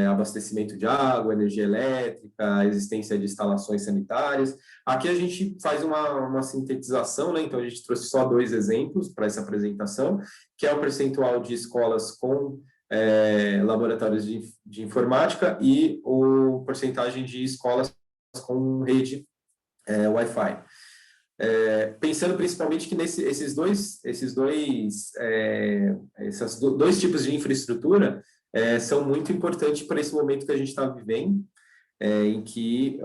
abastecimento de água, energia elétrica, a existência de instalações sanitárias. Aqui a gente faz uma sintetização, né? Então a gente trouxe só 2 exemplos para essa apresentação, que é o percentual de escolas com laboratórios de informática e a porcentagem de escolas com rede Wi-Fi. Pensando principalmente que esses dois tipos de infraestrutura são muito importantes para esse momento que a gente está vivendo, em que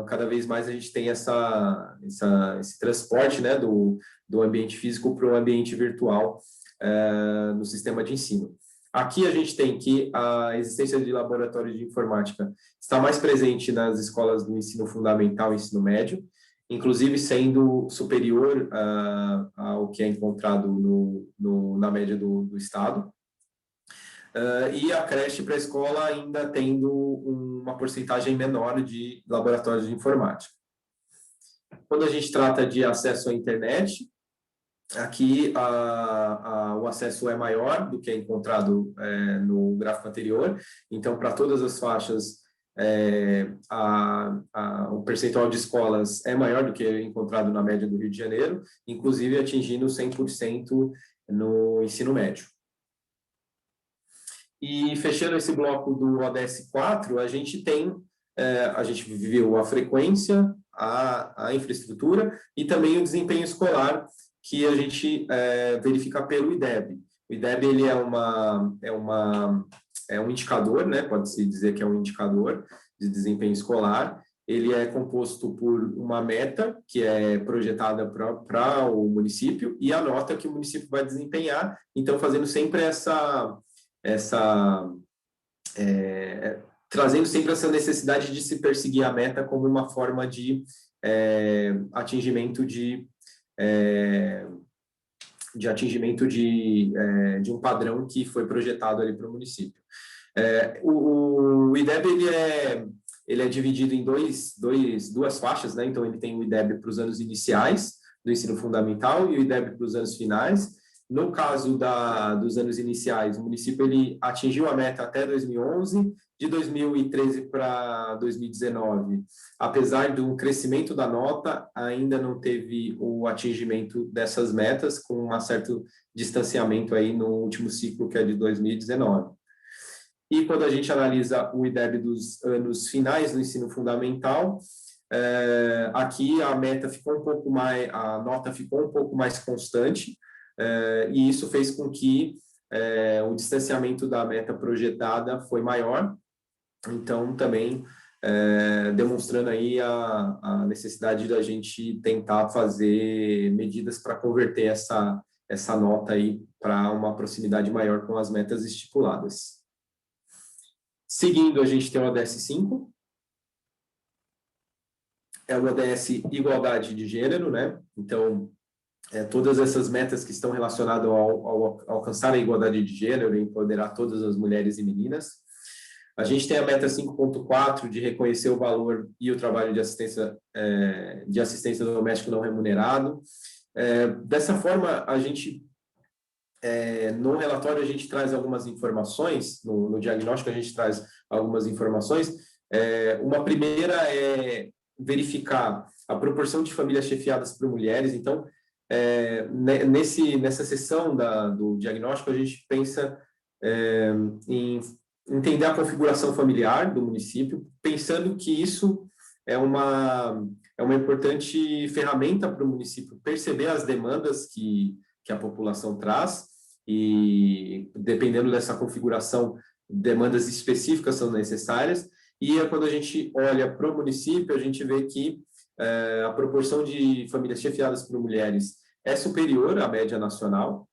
cada vez mais a gente tem esse transporte, né, do ambiente físico para o ambiente virtual no sistema de ensino. Aqui a gente tem que a existência de laboratórios de informática está mais presente nas escolas do ensino fundamental e ensino médio, inclusive sendo superior ao que é encontrado na média do Estado. E a creche para a escola ainda tendo uma porcentagem menor de laboratórios de informática. Quando a gente trata de acesso à internet, aqui o acesso é maior do que é encontrado no gráfico anterior, então para todas as faixas o percentual de escolas é maior do que é encontrado na média do Rio de Janeiro, inclusive atingindo 100% no ensino médio. E fechando esse bloco do ODS 4, a gente viu a frequência, a infraestrutura e também o desempenho escolar, que a gente verifica pelo IDEB. O IDEB ele é um indicador, né? Pode-se dizer que é um indicador de desempenho escolar. Ele é composto por uma meta, que é projetada para o município, e a nota que o município vai desempenhar, então fazendo sempre trazendo sempre essa necessidade de se perseguir a meta como uma forma de atingimento de um padrão que foi projetado ali para o município. O IDEB ele é dividido em duas faixas, né? Então ele tem o IDEB para os anos iniciais do ensino fundamental e o IDEB para os anos finais. No caso dos anos iniciais, o município ele atingiu a meta até 2011, de 2013 para 2019, apesar do crescimento da nota, ainda não teve o atingimento dessas metas, com um certo distanciamento aí no último ciclo, que é de 2019. E quando a gente analisa o IDEB dos anos finais do ensino fundamental, aqui a nota ficou um pouco mais constante, e isso fez com que o distanciamento da meta projetada foi maior, então também demonstrando aí a necessidade da gente tentar fazer medidas para converter essa nota aí para uma proximidade maior com as metas estipuladas. Seguindo, a gente tem o ODS 5, é o ODS Igualdade de Gênero, né? Então, todas essas metas que estão relacionadas ao alcançar a igualdade de gênero e empoderar todas as mulheres e meninas. A gente tem a meta 5.4 de reconhecer o valor e o trabalho de assistência doméstica não remunerado. Dessa forma, a gente, no relatório, a gente traz algumas informações, no diagnóstico a gente traz algumas informações. Uma primeira é verificar a proporção de famílias chefiadas por mulheres. Então, nessa sessão do diagnóstico, a gente pensa em entender a configuração familiar do município, pensando que isso é uma importante ferramenta para o município perceber as demandas que a população traz e, dependendo dessa configuração, demandas específicas são necessárias. E quando a gente olha para o município, a gente vê que a proporção de famílias chefiadas por mulheres é superior à média nacional.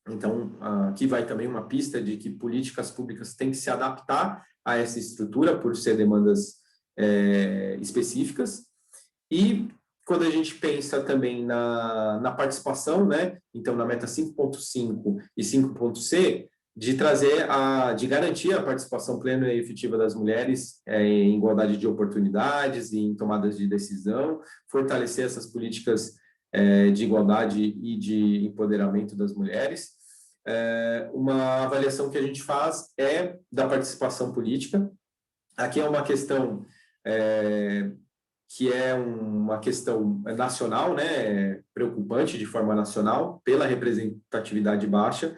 Então, aqui vai também uma pista de que políticas públicas têm que se adaptar a essa estrutura por ser demandas específicas. E quando a gente pensa também na participação, né? Então, na meta 5.5 e 5.c, de garantir a participação plena e efetiva das mulheres em igualdade de oportunidades e em tomadas de decisão, fortalecer essas políticas de igualdade e de empoderamento das mulheres. Uma avaliação que a gente faz é da participação política. Aqui é uma questão que é uma questão nacional, né, preocupante de forma nacional, pela representatividade baixa.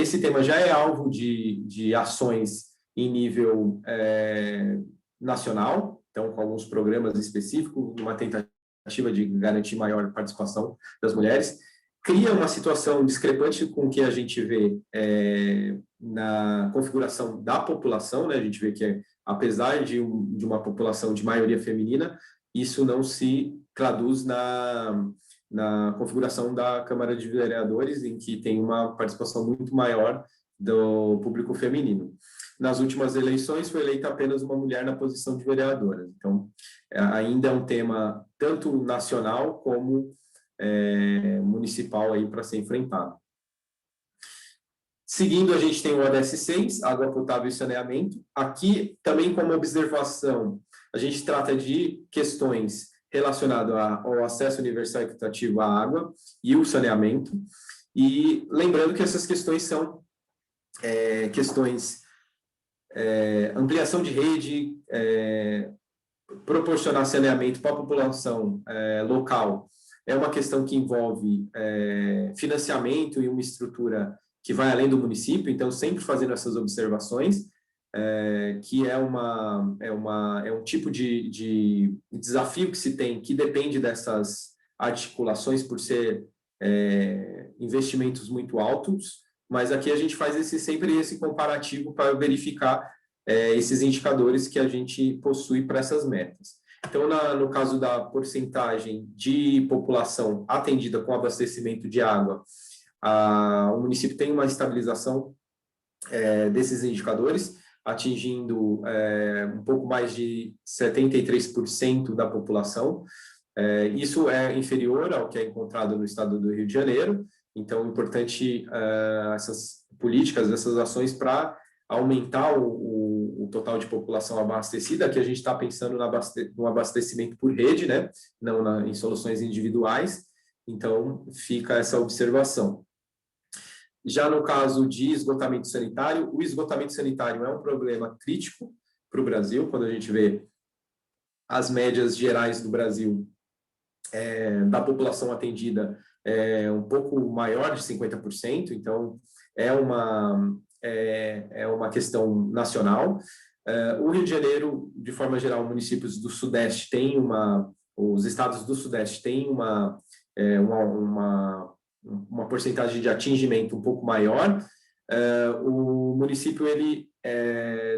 Esse tema já é alvo de ações em nível nacional, então com alguns programas específicos, uma tentativa de garantir maior participação das mulheres. Cria uma situação discrepante com o que a gente vê na configuração da população, né? A gente vê que, apesar de uma população de maioria feminina, isso não se traduz na configuração da Câmara de Vereadores, em que tem uma participação muito maior do público feminino. Nas últimas eleições, foi eleita apenas uma mulher na posição de vereadora. Então, ainda é um tema tanto nacional como municipal aí para ser enfrentado. Seguindo, a gente tem o ODS 6, água potável e saneamento. Aqui, também como observação, a gente trata de questões relacionadas ao acesso universal e equitativo à água e o saneamento. E lembrando que essas questões são questões ampliação de rede, proporcionar saneamento para a população local. É uma questão que envolve financiamento e uma estrutura que vai além do município, então sempre fazendo essas observações, que é um tipo de desafio que se tem, que depende dessas articulações por ser investimentos muito altos, mas aqui a gente faz sempre esse comparativo para verificar esses indicadores que a gente possui para essas metas. Então, no caso da porcentagem de população atendida com abastecimento de água, o município tem uma estabilização desses indicadores, atingindo um pouco mais de 73% da população. Isso é inferior ao que é encontrado no estado do Rio de Janeiro, então é importante essas políticas, essas ações para aumentar o total de população abastecida. Aqui a gente está pensando no abastecimento por rede, né? Não em soluções individuais, então fica essa observação. Já no caso de esgotamento sanitário, o esgotamento sanitário é um problema crítico para o Brasil, quando a gente vê as médias gerais do Brasil, da população atendida, um pouco maior de 50%, então é uma questão nacional. O Rio de Janeiro, de forma geral, municípios do Sudeste os estados do Sudeste têm uma porcentagem de atingimento um pouco maior. O município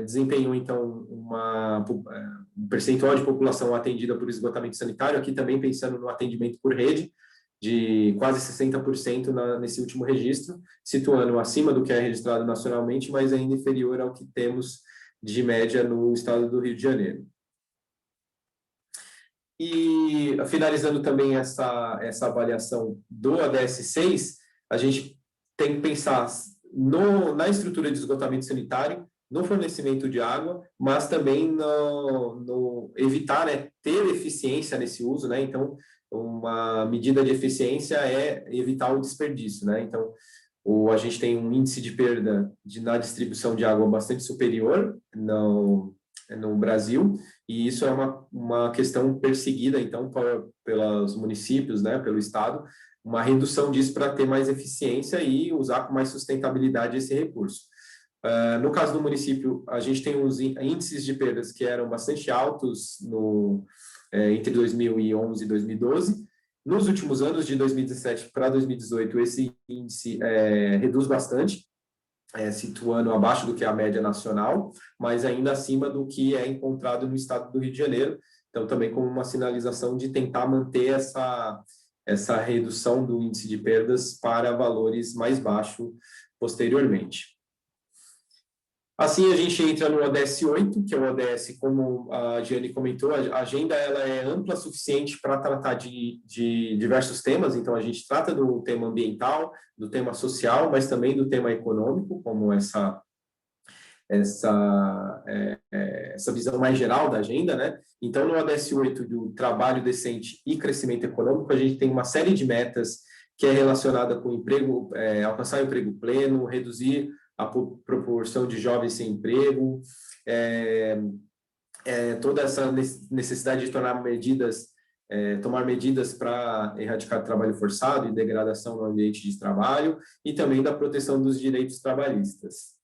desempenhou, então, um percentual de população atendida por esgotamento sanitário, aqui também pensando no atendimento por rede, de quase 60% nesse último registro, situando acima do que é registrado nacionalmente, mas ainda inferior ao que temos de média no estado do Rio de Janeiro. E, finalizando também essa avaliação do ODS 6, a gente tem que pensar na estrutura de esgotamento sanitário, no fornecimento de água, mas também no evitar, né, ter eficiência nesse uso, né? Então, uma medida de eficiência é evitar o desperdício, né? Então, a gente tem um índice de perda na distribuição de água bastante superior no Brasil, e isso é uma questão perseguida, então, pelos municípios, né, pelo Estado, uma redução disso para ter mais eficiência e usar com mais sustentabilidade esse recurso. No caso do município, a gente tem os índices de perdas que eram bastante altos entre 2011 e 2012. Nos últimos anos, de 2017 para 2018, esse índice reduz bastante, situando abaixo do que é a média nacional, mas ainda acima do que é encontrado no estado do Rio de Janeiro. Então, também como uma sinalização de tentar manter essa redução do índice de perdas para valores mais baixos posteriormente. Assim, a gente entra no ODS 8, que é o ODS, como a Giane comentou, a agenda ela é ampla o suficiente para tratar de diversos temas. Então, a gente trata do tema ambiental, do tema social, mas também do tema econômico, como essa visão mais geral da agenda, né? Então, no ODS 8 do trabalho decente e crescimento econômico, a gente tem uma série de metas que é relacionada com emprego, alcançar o emprego pleno, reduzir a proporção de jovens sem emprego, toda essa necessidade de tomar medidas para erradicar trabalho forçado e degradação no ambiente de trabalho, e também da proteção dos direitos trabalhistas.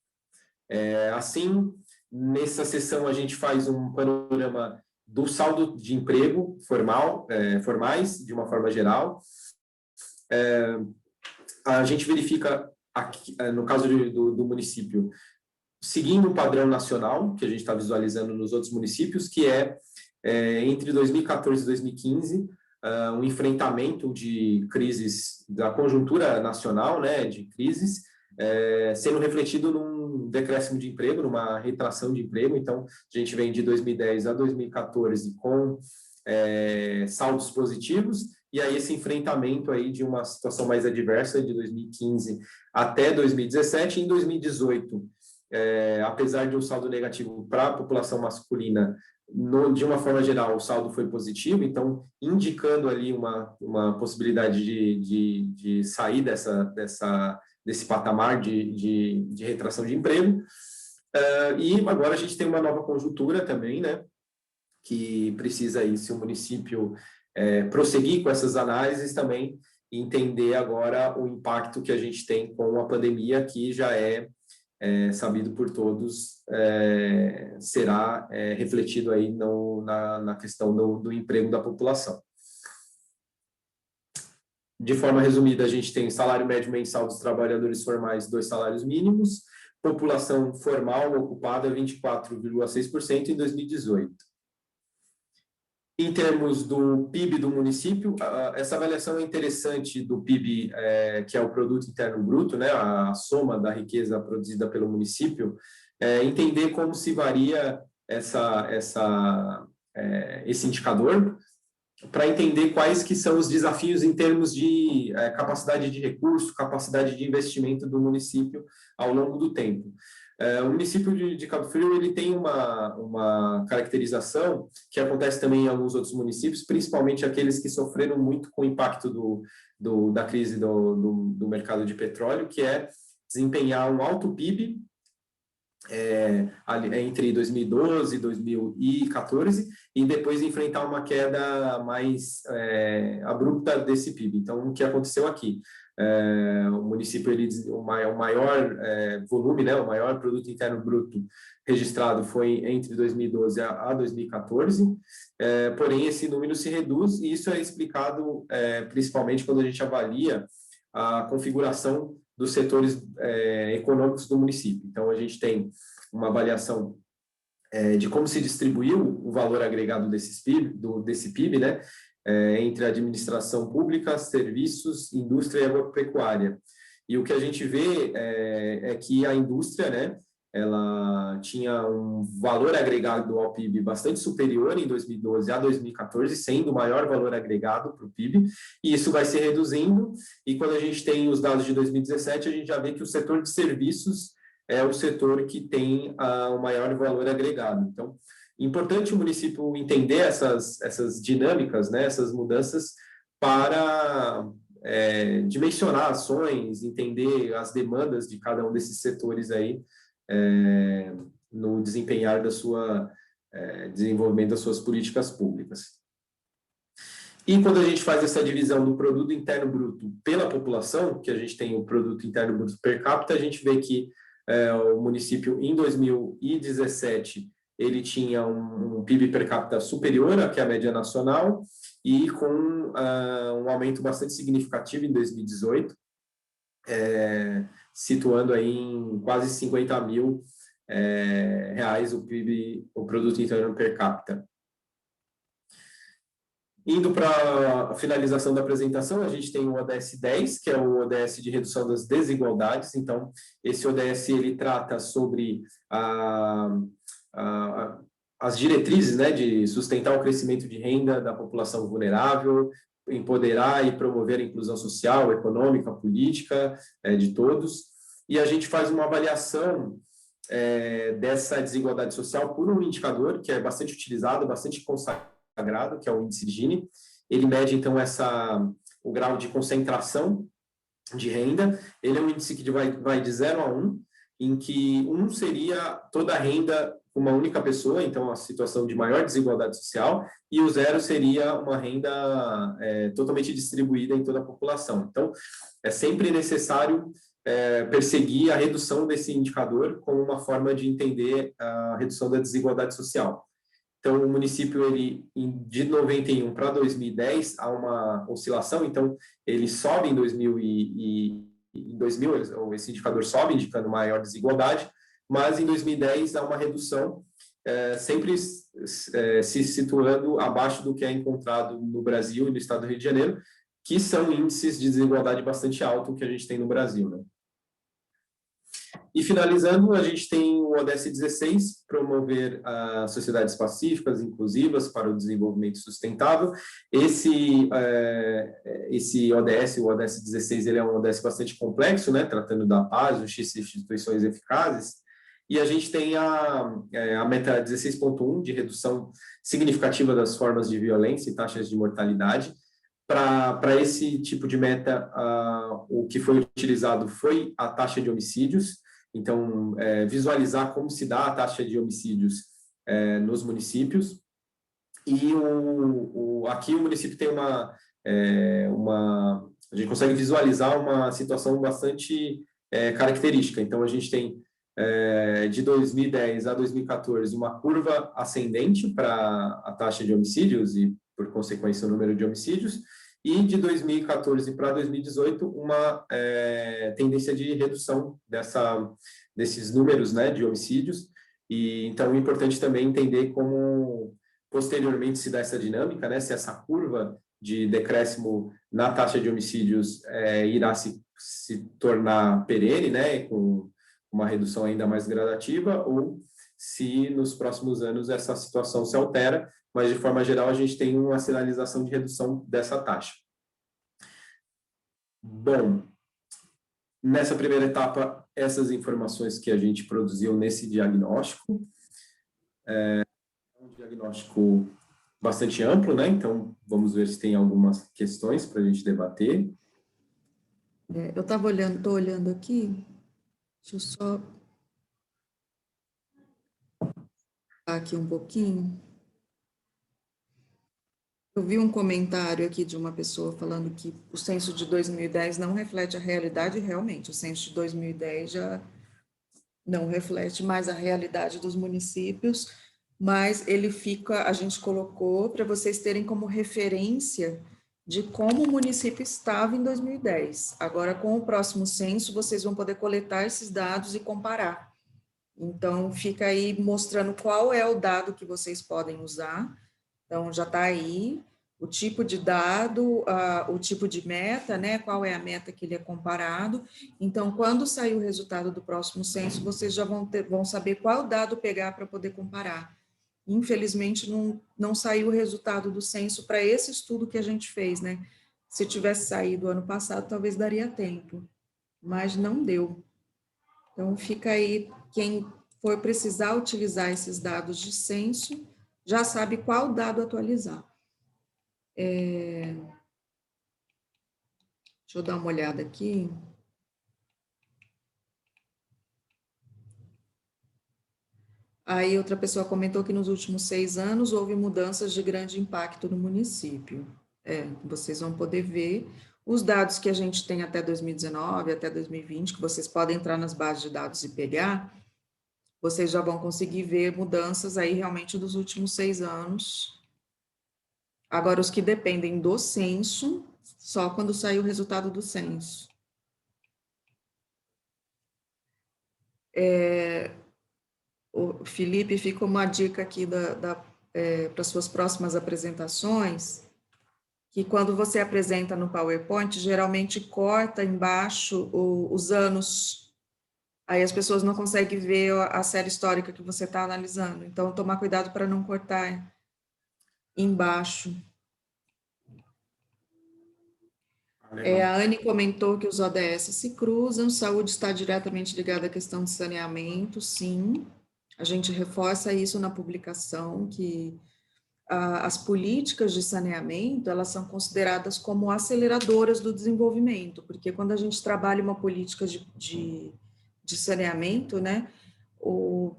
Assim, nessa sessão a gente faz um panorama do saldo de emprego formais, de uma forma geral. A gente verifica aqui, no caso do município, seguindo um padrão nacional, que a gente está visualizando nos outros municípios, que entre 2014 e 2015, um enfrentamento de crises, da conjuntura nacional, né, de crises, sendo refletido num decréscimo de emprego, numa retração de emprego. Então, a gente vem de 2010 a 2014 com saldos positivos, e aí esse enfrentamento aí de uma situação mais adversa de 2015 até 2017. Em 2018, apesar de um saldo negativo para a população masculina, de uma forma geral, o saldo foi positivo, então indicando ali uma possibilidade de sair desse patamar de retração de emprego. E agora a gente tem uma nova conjuntura também, né, que precisa aí, se o município prosseguir com essas análises também, entender agora o impacto que a gente tem com a pandemia, que já sabido por todos, será refletido aí na questão do emprego da população. De forma resumida, a gente tem salário médio mensal dos trabalhadores formais, 2 salários mínimos, população formal ocupada 24,6% em 2018. Em termos do PIB do município, essa avaliação é interessante do PIB, que é o Produto Interno Bruto, né, a soma da riqueza produzida pelo município, entender como se varia esse indicador, para entender quais que são os desafios em termos de capacidade de recurso, capacidade de investimento do município ao longo do tempo. O município de Cabo Frio ele tem uma caracterização que acontece também em alguns outros municípios, principalmente aqueles que sofreram muito com o impacto da crise do mercado de petróleo, que é desempenhar um alto PIB entre 2012 e 2014, e depois enfrentar uma queda mais abrupta desse PIB. Então, o que aconteceu aqui? O município, o maior volume, né, o maior produto interno bruto registrado foi entre 2012 a 2014, porém esse número se reduz, e isso é explicado principalmente quando a gente avalia a configuração dos setores econômicos do município. Então, a gente tem uma avaliação de como se distribuiu o valor agregado desse PIB, né, entre a administração pública, serviços, indústria e agropecuária. E o que a gente vê é que a indústria, né, ela tinha um valor agregado ao PIB bastante superior em 2012 a 2014, sendo o maior valor agregado para o PIB, e isso vai se reduzindo, e quando a gente tem os dados de 2017, a gente já vê que o setor de serviços é o setor que tem o maior valor agregado. Então, importante o município entender essas dinâmicas, né, essas mudanças, para dimensionar ações, entender as demandas de cada um desses setores aí, no desempenhar desenvolvimento das suas políticas públicas. E quando a gente faz essa divisão do produto interno bruto pela população, que a gente tem o produto interno bruto per capita, a gente vê que o município, em 2017, ele tinha um PIB per capita superior à que a média nacional, e com um aumento bastante significativo em 2018, situando aí em quase 50 mil reais o PIB, o produto interno per capita. Indo para a finalização da apresentação, a gente tem o ODS 10, que é o ODS de redução das desigualdades. Então, esse ODS ele trata sobre as diretrizes, né, de sustentar o crescimento de renda da população vulnerável, empoderar e promover a inclusão social, econômica, política de todos. E a gente faz uma avaliação dessa desigualdade social por um indicador que é bastante utilizado, bastante consagrado, que é o índice de Gini. Ele mede, então, o grau de concentração de renda. Ele é um índice que vai de 0 a 1, em que 1 seria toda a renda uma única pessoa, então a situação de maior desigualdade social, e o 0 seria uma renda totalmente distribuída em toda a população. Então, é sempre necessário perseguir a redução desse indicador como uma forma de entender a redução da desigualdade social. Então, o município, de 91 para 2010, há uma oscilação, então, ele sobe em 2000, esse indicador sobe, indicando maior desigualdade, mas em 2010 há uma redução, sempre se situando abaixo do que é encontrado no Brasil e no estado do Rio de Janeiro, que são índices de desigualdade bastante altos que a gente tem no Brasil, né? E finalizando, a gente tem o ODS 16, promover sociedades pacíficas, inclusivas para o desenvolvimento sustentável. Esse ODS, o ODS 16, ele é um ODS bastante complexo, né, tratando da paz, justiça e instituições eficazes. E a gente tem a meta 16.1, de redução significativa das formas de violência e taxas de mortalidade. Para esse tipo de meta, o que foi utilizado foi a taxa de homicídios. Então, visualizar como se dá a taxa de homicídios nos municípios. E aqui o município tem a gente consegue visualizar uma situação bastante característica. Então, a gente tem, de 2010 a 2014, uma curva ascendente para a taxa de homicídios e, por consequência, o número de homicídios. E de 2014 para 2018, uma tendência de redução desses números, né, de homicídios. E então é importante também entender como posteriormente se dá essa dinâmica, né, se essa curva de decréscimo na taxa de homicídios irá se tornar perene, né, com uma redução ainda mais gradativa, ou se nos próximos anos essa situação se altera, mas de forma geral a gente tem uma sinalização de redução dessa taxa. Bom, nessa primeira etapa, essas informações que a gente produziu nesse diagnóstico, um diagnóstico bastante amplo, né? Então, vamos ver se tem algumas questões para a gente debater. Eu estou olhando aqui, deixa eu só aqui um pouquinho. Eu vi um comentário aqui de uma pessoa falando que o censo de 2010 não reflete a realidade, e realmente, o censo de 2010 já não reflete mais a realidade dos municípios, mas a gente colocou para vocês terem como referência de como o município estava em 2010. Agora, com o próximo censo, vocês vão poder coletar esses dados e comparar. Então, fica aí mostrando qual é o dado que vocês podem usar. Então, já está aí o tipo de dado, o tipo de meta, né? Qual é a meta que ele é comparado. Então, quando sair o resultado do próximo censo, vocês já vão saber qual dado pegar para poder comparar. Infelizmente, não saiu o resultado do censo para esse estudo que a gente fez, né? Se tivesse saído ano passado, talvez daria tempo, mas não deu. Então, fica aí, quem for precisar utilizar esses dados de censo, já sabe qual dado atualizar. Deixa eu dar uma olhada aqui. Aí outra pessoa comentou que nos últimos 6 anos houve mudanças de grande impacto no município. Vocês vão poder ver os dados que a gente tem até 2019, até 2020, que vocês podem entrar nas bases de dados e pegar, vocês já vão conseguir ver mudanças aí realmente dos últimos 6 anos. Agora, os que dependem do censo, só quando sair o resultado do censo. O Felipe, fica uma dica aqui para suas próximas apresentações, que quando você apresenta no PowerPoint, geralmente corta embaixo os anos. Aí as pessoas não conseguem ver a série histórica que você está analisando. Então, tomar cuidado para não cortar embaixo. A Anne comentou que os ODS se cruzam, saúde está diretamente ligada à questão de saneamento, sim. A gente reforça isso na publicação, que as políticas de saneamento, elas são consideradas como aceleradoras do desenvolvimento, porque quando a gente trabalha uma política de saneamento, né,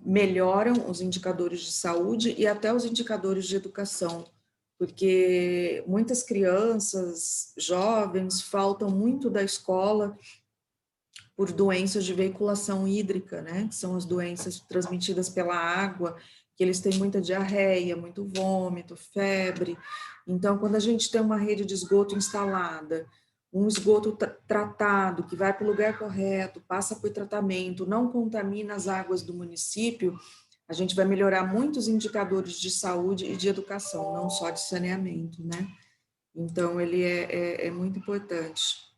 melhoram os indicadores de saúde e até os indicadores de educação, porque muitas crianças, jovens, faltam muito da escola por doenças de veiculação hídrica, né, que são as doenças transmitidas pela água, que eles têm muita diarreia, muito vômito, febre. Então, quando a gente tem uma rede de esgoto instalada, um esgoto tratado, que vai para o lugar correto, passa por tratamento, não contamina as águas do município, A gente vai melhorar muitos indicadores de saúde e de educação, não só de saneamento, né? Então, ele é muito importante.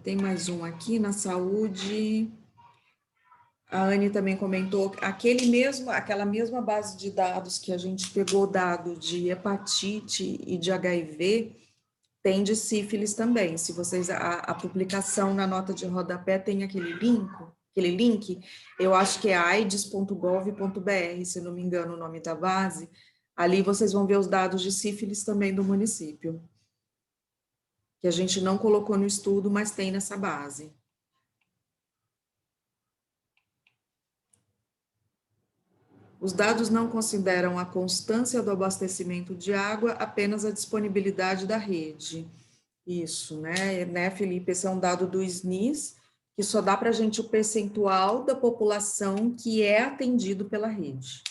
Tem mais um aqui na saúde. A Anne também comentou aquela mesma base de dados que a gente pegou dado de hepatite e de HIV, tem de sífilis também. Se vocês, a publicação na nota de rodapé tem aquele link, eu acho que é aids.gov.br, se não me engano o nome da base, ali vocês vão ver os dados de sífilis também do município, que a gente não colocou no estudo, mas tem nessa base. Os dados não consideram a constância do abastecimento de água, apenas a disponibilidade da rede. Isso, né, Felipe? Esse é um dado do SNIS, que só dá para a gente o percentual da população que é atendido pela rede,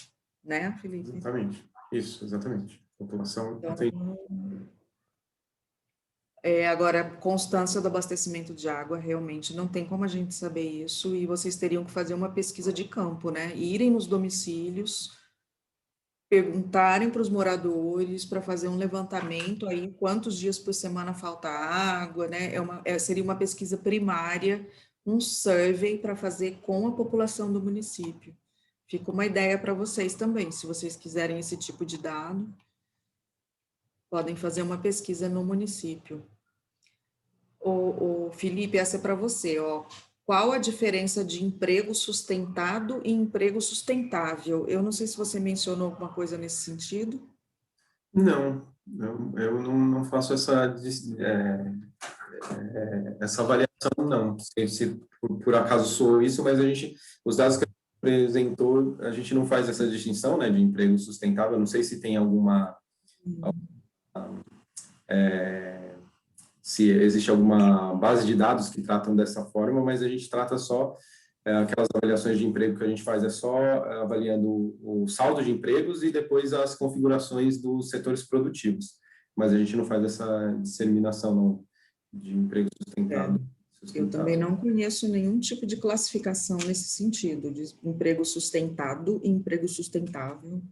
né, Felipe? Exatamente, isso, exatamente. População Então, atendida. Agora, constância do abastecimento de água, realmente não tem como a gente saber isso, e vocês teriam que fazer uma pesquisa de campo, né? Irem nos domicílios, perguntarem para os moradores, para fazer um levantamento aí, quantos dias por semana falta água, né? Seria uma pesquisa primária, um survey para fazer com a população do município. Fica uma ideia para vocês também, se vocês quiserem esse tipo de dado, podem fazer uma pesquisa no município. O Felipe, essa é para você, ó. Qual a diferença de emprego sustentado e emprego sustentável? Eu não sei se você mencionou alguma coisa nesse sentido. Não, eu não faço essa avaliação, não. Se por acaso sou isso, mas os dados que apresentou, a gente não faz essa distinção, né, de emprego sustentável. Não sei se tem se existe alguma base de dados que tratam dessa forma, mas a gente trata só aquelas avaliações de emprego que a gente faz só avaliando o saldo de empregos e depois as configurações dos setores produtivos. Mas a gente não faz essa disseminação não, de emprego sustentado. Eu também não conheço nenhum tipo de classificação nesse sentido, de emprego sustentado e emprego sustentável.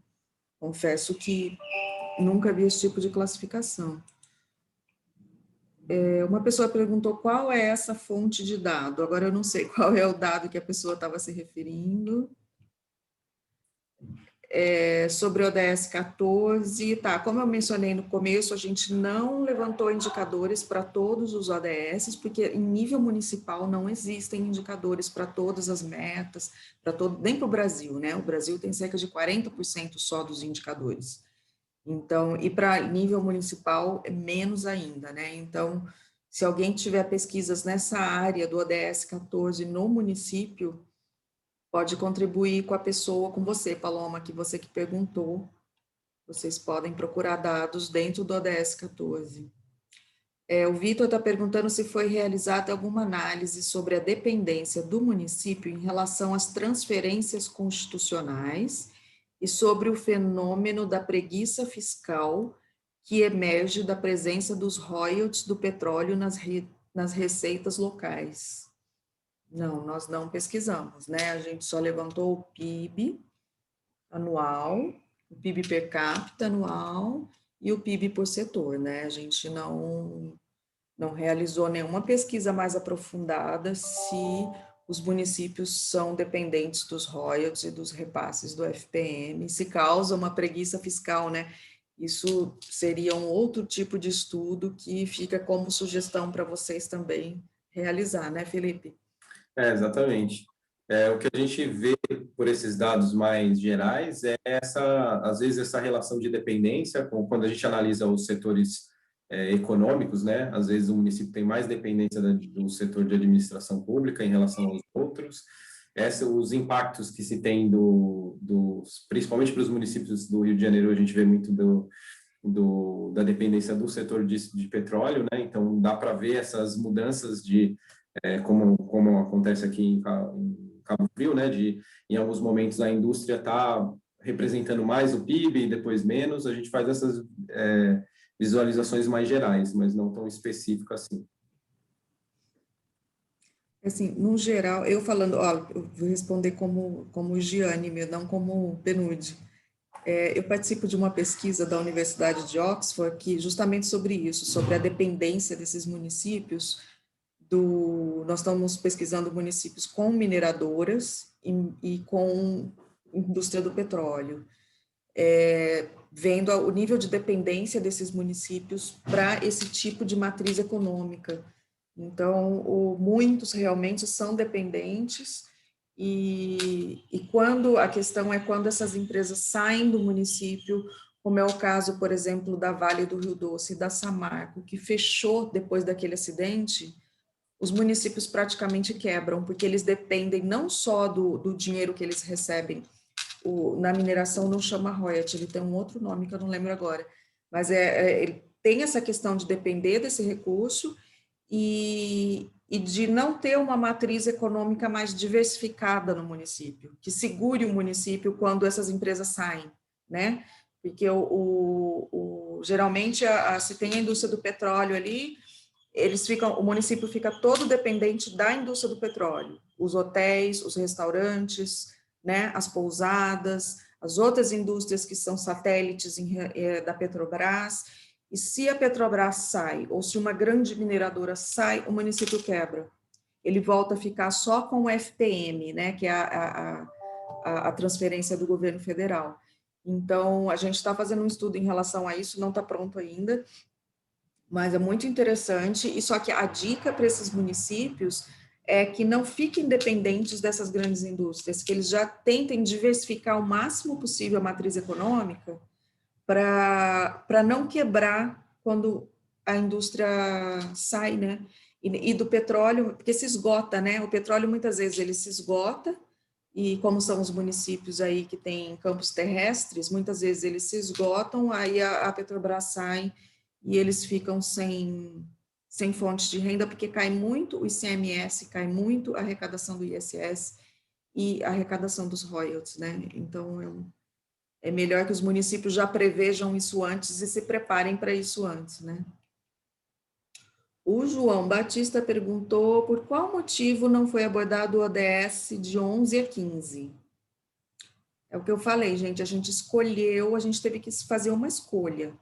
Confesso que nunca vi esse tipo de classificação. Uma pessoa perguntou qual é essa fonte de dado. Agora eu não sei qual é o dado que a pessoa estava se referindo. Sobre o ODS 14, tá, como eu mencionei no começo, a gente não levantou indicadores para todos os ODS, porque em nível municipal não existem indicadores para todas as metas, nem para o Brasil, né? O Brasil tem cerca de 40% só dos indicadores. Então, e para nível municipal, é menos ainda, né? Então, se alguém tiver pesquisas nessa área do ODS 14 no município, pode contribuir com a pessoa, com você, Paloma, que você que perguntou. Vocês podem procurar dados dentro do ODS 14. O Vitor está perguntando se foi realizada alguma análise sobre a dependência do município em relação às transferências constitucionais e sobre o fenômeno da preguiça fiscal que emerge da presença dos royalties do petróleo nas receitas locais. Não, nós não pesquisamos, né? A gente só levantou o PIB anual, o PIB per capita anual e o PIB por setor, né? A gente não realizou nenhuma pesquisa mais aprofundada se os municípios são dependentes dos royalties e dos repasses do FPM, se causa uma preguiça fiscal, né? Isso seria um outro tipo de estudo que fica como sugestão para vocês também realizar, né, Felipe? Exatamente. O que a gente vê por esses dados mais gerais é às vezes, essa relação de dependência, quando a gente analisa os setores econômicos, né? Às vezes o município tem mais dependência do setor de administração pública em relação aos outros. Os impactos que se tem principalmente para os municípios do Rio de Janeiro, a gente vê muito da dependência do setor de petróleo, né? Então dá para ver essas mudanças como acontece aqui em Cabo Frio, né? Em alguns momentos a indústria está representando mais o PIB e depois menos. A gente faz essas visualizações mais gerais, mas não tão específicas assim. Assim, no geral, eu falando, ó, eu vou responder como Giane, não como PNUD. Eu participo de uma pesquisa da Universidade de Oxford que justamente sobre isso, sobre a dependência desses municípios nós estamos pesquisando municípios com mineradoras e com indústria do petróleo, vendo o nível de dependência desses municípios para esse tipo de matriz econômica. Então, muitos realmente são dependentes e quando a questão é quando essas empresas saem do município, como é o caso, por exemplo, da Vale do Rio Doce e da Samarco, que fechou depois daquele acidente, os municípios praticamente quebram, porque eles dependem não só do dinheiro que eles recebem, na mineração não chama royalty, ele tem um outro nome que eu não lembro agora, mas ele tem essa questão de depender desse recurso e de não ter uma matriz econômica mais diversificada no município, que segure o município quando essas empresas saem, né? Porque geralmente se tem a indústria do petróleo ali, o município fica todo dependente da indústria do petróleo, os hotéis, os restaurantes, né, as pousadas, as outras indústrias que são satélites da Petrobras, e se a Petrobras sai, ou se uma grande mineradora sai, o município quebra. Ele volta a ficar só com o FPM, né, que é a transferência do governo federal. Então, a gente está fazendo um estudo em relação a isso, não está pronto ainda, mas é muito interessante, e só que a dica para esses municípios é que não fiquem dependentes dessas grandes indústrias, que eles já tentem diversificar o máximo possível a matriz econômica para não quebrar quando a indústria sai, né? E do petróleo, porque se esgota, né? O petróleo muitas vezes ele se esgota, e como são os municípios aí que têm campos terrestres, muitas vezes eles se esgotam, aí a Petrobras sai e eles ficam sem fontes de renda, porque cai muito o ICMS, cai muito a arrecadação do ISS e a arrecadação dos royalties, né? Então, é melhor que os municípios já prevejam isso antes e se preparem para isso antes, né? O João Batista perguntou por qual motivo não foi abordado o ODS de 11 a 15. É o que eu falei, gente, a gente teve que fazer uma escolha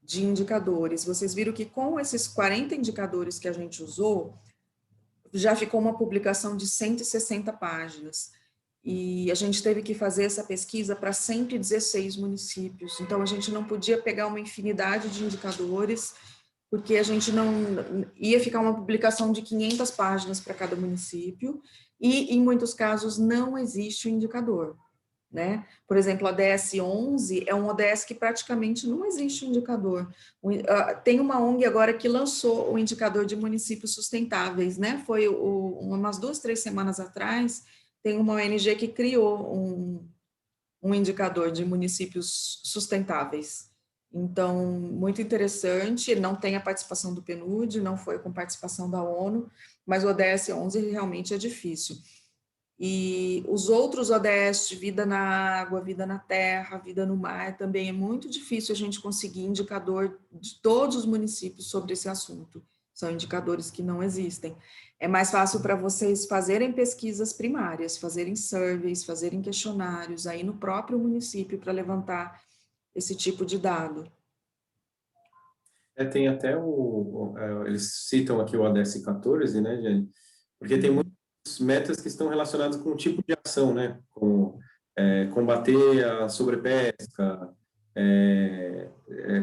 de indicadores. Vocês viram que com esses 40 indicadores que a gente usou, já ficou uma publicação de 160 páginas. E a gente teve que fazer essa pesquisa para 116 municípios. Então, a gente não podia pegar uma infinidade de indicadores, porque a gente não ia ficar uma publicação de 500 páginas para cada município, e em muitos casos não existe o indicador, né? Por exemplo, a ODS 11 é um ODS que praticamente não existe indicador. Tem uma ONG agora que lançou o indicador de municípios sustentáveis, né? Foi umas 2, 3 semanas atrás, tem uma ONG que criou um indicador de municípios sustentáveis. Então, muito interessante, não tem a participação do PNUD, não foi com participação da ONU, mas o ODS 11 realmente é difícil. E os outros ODS de vida na água, vida na terra, vida no mar, também é muito difícil a gente conseguir indicador de todos os municípios sobre esse assunto. São indicadores que não existem. É mais fácil para vocês fazerem pesquisas primárias, fazerem surveys, fazerem questionários aí no próprio município para levantar esse tipo de dado. Tem até eles citam aqui o ODS 14, né, gente? Porque tem muitas metas que estão relacionadas com o tipo de ação, né? Com combater a sobrepesca,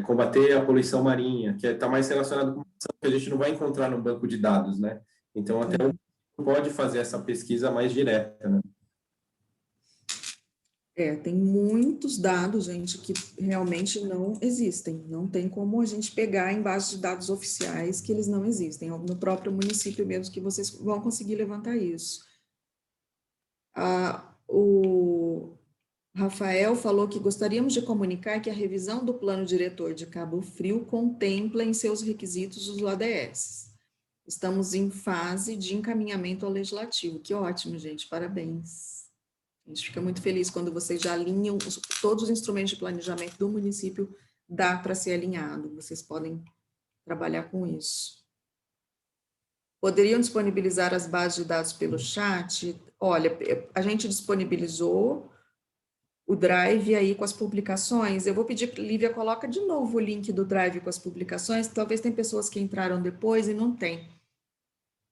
combater a poluição marinha, que está mais relacionado com ação que a gente não vai encontrar no banco de dados, né? Então, até pode fazer essa pesquisa mais direta, né? Tem muitos dados, gente, que realmente não existem. Não tem como a gente pegar em bases de dados oficiais que eles não existem. No próprio município mesmo que vocês vão conseguir levantar isso. O Rafael falou que gostaríamos de comunicar que a revisão do plano diretor de Cabo Frio contempla em seus requisitos os ODS. Estamos em fase de encaminhamento ao legislativo. Que ótimo, gente, parabéns. A gente fica muito feliz quando vocês já alinham todos os instrumentos de planejamento do município, dá para ser alinhado, vocês podem trabalhar com isso. Poderiam disponibilizar as bases de dados pelo chat? Olha, a gente disponibilizou o Drive aí com as publicações. Eu vou pedir para a Lívia, coloca de novo o link do Drive com as publicações. Talvez tem pessoas que entraram depois e não tem.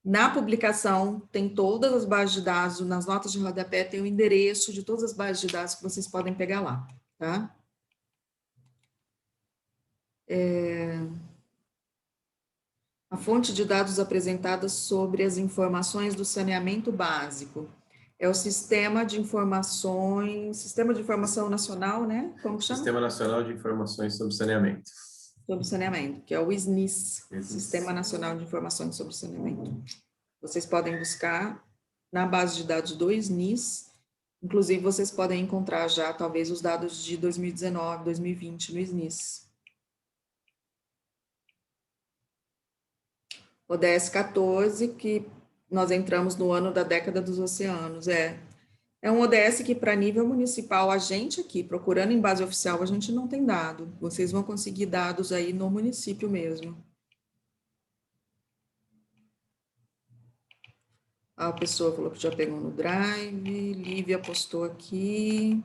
Na publicação tem todas as bases de dados, nas notas de rodapé tem o endereço de todas as bases de dados que vocês podem pegar lá, tá? A fonte de dados apresentada sobre as informações do saneamento básico é o Sistema de Informação Nacional, né? Como chama? Sistema Nacional de Informações sobre Saneamento. Sobre saneamento, que é o SNIS, Sistema Nacional de Informações sobre Saneamento. Vocês podem buscar na base de dados do SNIS, inclusive vocês podem encontrar já, talvez, os dados de 2019, 2020 no SNIS. ODS 14, que nós entramos no ano da década dos oceanos, é um ODS que, para nível municipal, a gente aqui, procurando em base oficial, a gente não tem dado. Vocês vão conseguir dados aí no município mesmo. A pessoa falou que já pegou no Drive, Lívia postou aqui.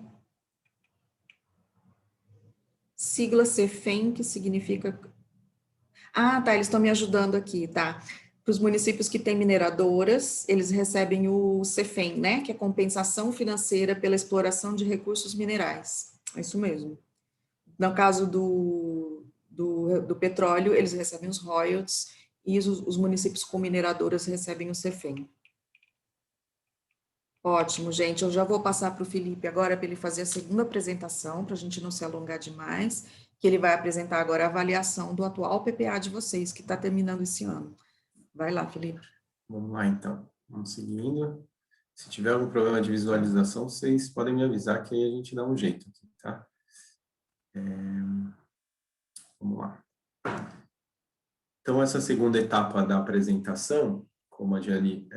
Sigla CEFEM, que significa... Ah, tá, eles estão me ajudando aqui, tá? Para os municípios que têm mineradoras, eles recebem o CEFEM, né? Que é compensação financeira pela exploração de recursos minerais. É isso mesmo. No caso do petróleo, eles recebem os royalties e os municípios com mineradoras recebem o CEFEM. Ótimo, gente. Eu já vou passar para o Felipe agora para ele fazer a segunda apresentação, para a gente não se alongar demais, que ele vai apresentar agora a avaliação do atual PPA de vocês, que está terminando esse ano. Vai lá, Felipe. Vamos lá, então. Vamos seguindo. Se tiver algum problema de visualização, vocês podem me avisar que aí a gente dá um jeito aqui, tá? Vamos lá. Então, essa segunda etapa da apresentação, como a Gianni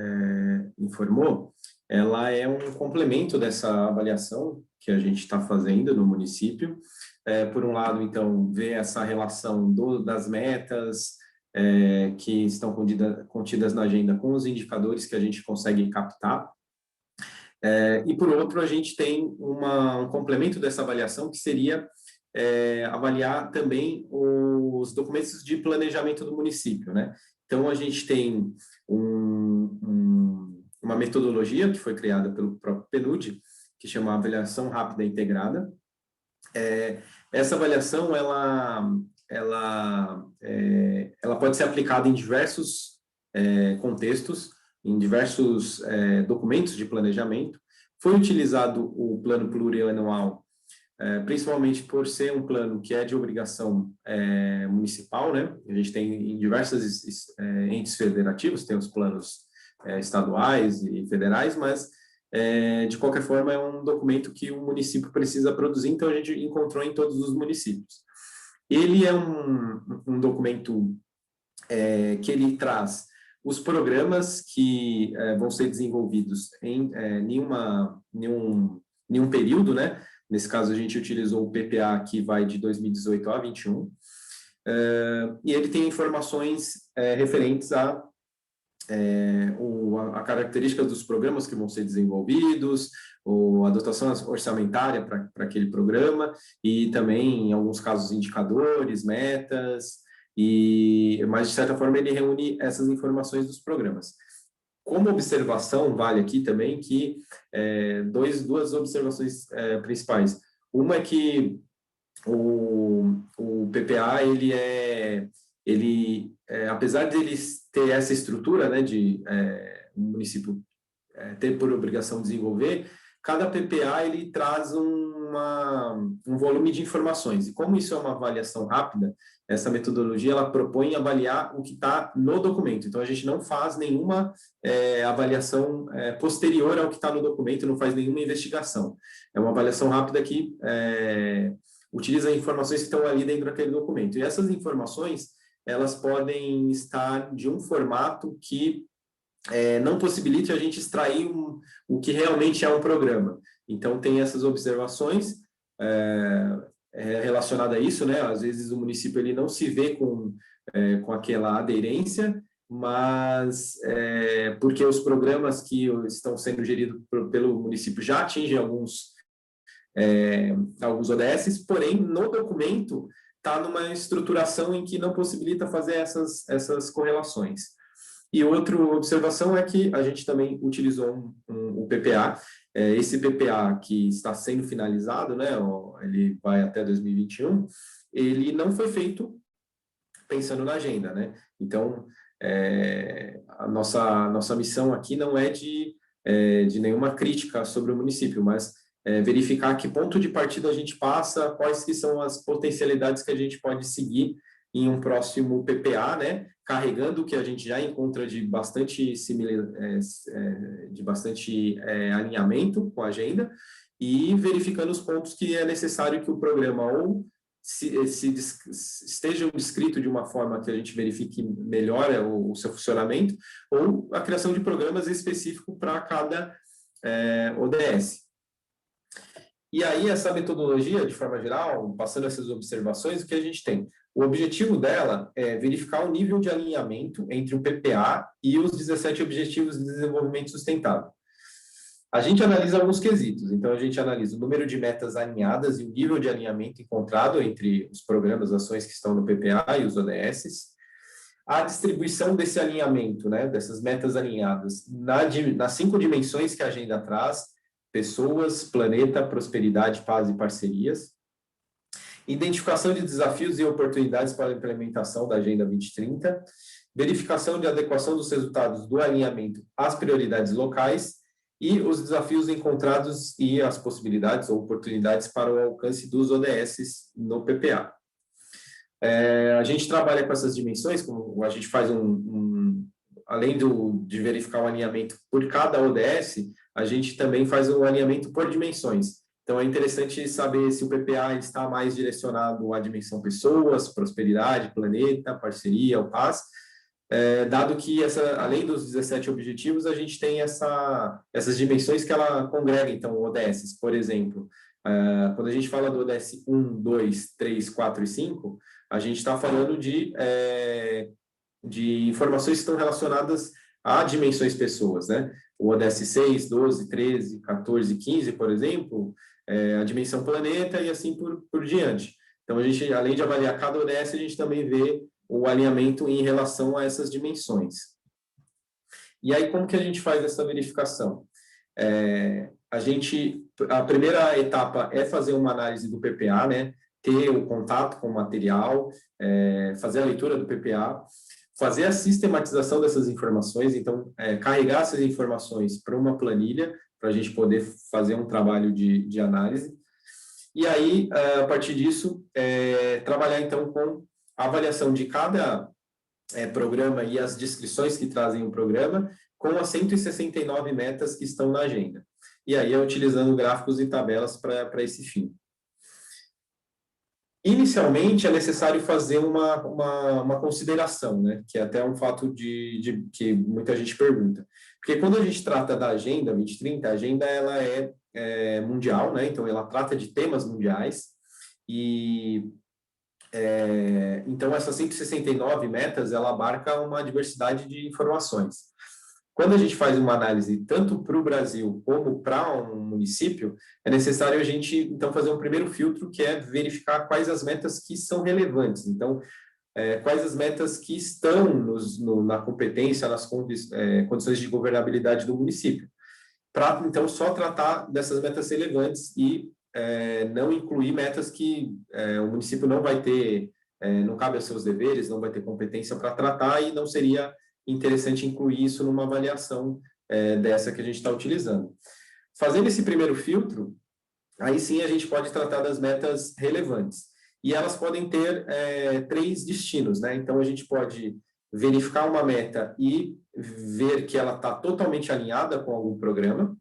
informou, ela é um complemento dessa avaliação que a gente está fazendo no município. Por um lado, então, ver essa relação das metas que estão contidas na agenda com os indicadores que a gente consegue captar. E, por outro, a gente tem um complemento dessa avaliação, que seria avaliar também os documentos de planejamento do município, né? Então, a gente tem uma metodologia que foi criada pelo próprio PNUD, que chama Avaliação Rápida Integrada. Essa avaliação, ela pode ser aplicada em diversos contextos, em diversos documentos de planejamento. Foi utilizado o plano plurianual, principalmente por ser um plano que é de obrigação municipal, né? A gente tem em diversos entes federativos, tem os planos estaduais e federais, mas de qualquer forma é um documento que o município precisa produzir, então a gente encontrou em todos os municípios. Ele é um documento que ele traz os programas que vão ser desenvolvidos em nenhum período, né? Nesse caso, a gente utilizou o PPA, que vai de 2018 a 2021, e ele tem informações referentes a característica dos programas que vão ser desenvolvidos, a dotação orçamentária para aquele programa, e também, em alguns casos, indicadores, metas, mas, de certa forma, ele reúne essas informações dos programas. Como observação, vale aqui também que duas observações principais. Uma é que o PPA, apesar de ele ter essa estrutura, né, de o município ter por obrigação desenvolver, cada PPA ele traz um volume de informações. E como isso é uma avaliação rápida, essa metodologia ela propõe avaliar o que está no documento. Então, a gente não faz nenhuma avaliação posterior ao que está no documento, não faz nenhuma investigação. É uma avaliação rápida que utiliza informações que estão ali dentro daquele documento. E essas informações, elas podem estar de um formato que não possibilite a gente extrair o que realmente é um programa. Então, tem essas observações relacionadas a isso, né? Às vezes o município ele não se vê com aquela aderência, mas porque os programas que estão sendo geridos pelo município já atingem alguns ODS, porém, no documento está numa estruturação em que não possibilita fazer essas correlações. E outra observação é que a gente também utilizou o PPA. Esse PPA que está sendo finalizado, né, ele vai até 2021, ele não foi feito pensando na agenda, né? Então, a nossa missão aqui não é de nenhuma crítica sobre o município, mas verificar que ponto de partida a gente passa, quais que são as potencialidades que a gente pode seguir em um próximo PPA, né? Carregando o que a gente já encontra de bastante alinhamento com a agenda e verificando os pontos que é necessário que o programa ou estejam descritos de uma forma que a gente verifique melhor o seu funcionamento, ou a criação de programas específicos para cada ODS. E aí, essa metodologia, de forma geral, passando essas observações, o que a gente tem? O objetivo dela é verificar o nível de alinhamento entre o PPA e os 17 Objetivos de Desenvolvimento Sustentável. A gente analisa alguns quesitos, então a gente analisa o número de metas alinhadas e o nível de alinhamento encontrado entre os programas, ações que estão no PPA e os ODS, a distribuição desse alinhamento, né, dessas metas alinhadas, nas 5 dimensões que a agenda traz: pessoas, planeta, prosperidade, paz e parcerias, identificação de desafios e oportunidades para a implementação da Agenda 2030, verificação de adequação dos resultados do alinhamento às prioridades locais e os desafios encontrados e as possibilidades ou oportunidades para o alcance dos ODS no PPA. A gente trabalha com essas dimensões, como a gente faz além de verificar o alinhamento por cada ODS, a gente também faz o alinhamento por dimensões. Então, é interessante saber se o PPA está mais direcionado à dimensão pessoas, prosperidade, planeta, parceria ou paz, dado que, além dos 17 objetivos, a gente tem essas dimensões que ela congrega, então, ODS. Por exemplo, quando a gente fala do ODS 1, 2, 3, 4 e 5, a gente está falando de informações que estão relacionadas a dimensões pessoas, né? O ODS 6, 12, 13, 14 e 15, por exemplo, a dimensão planeta e assim por diante. Então, a gente, além de avaliar cada ODS, a gente também vê o alinhamento em relação a essas dimensões. E aí, como que a gente faz essa verificação? A primeira etapa é fazer uma análise do PPA, né? Ter o contato com o material, fazer a leitura do PPA, fazer a sistematização dessas informações, então, carregar essas informações para uma planilha, para a gente poder fazer um trabalho de análise. E aí, a partir disso, trabalhar, então, com a avaliação de cada programa e as descrições que trazem o programa, com as 169 metas que estão na agenda. E aí, utilizando gráficos e tabelas para esse fim. Inicialmente, é necessário fazer uma consideração, né? Que é até um fato que muita gente pergunta. Porque quando a gente trata da Agenda 2030, a agenda ela é mundial, né? Então, ela trata de temas mundiais. E, então, essas 169 metas, ela abarca uma diversidade de informações. Quando a gente faz uma análise tanto para o Brasil como para um município, é necessário a gente, então, fazer um primeiro filtro, que é verificar quais as metas que são relevantes. Então, quais as metas que estão na competência, nas condições de governabilidade do município. Para, então, só tratar dessas metas relevantes e não incluir metas que o município não vai ter, não cabe aos seus deveres, não vai ter competência para tratar e não seria interessante incluir isso numa avaliação dessa que a gente está utilizando. Fazendo esse primeiro filtro, aí sim a gente pode tratar das metas relevantes. E elas podem ter 3 destinos, né? Então, a gente pode verificar uma meta e ver que ela está totalmente alinhada com algum programa.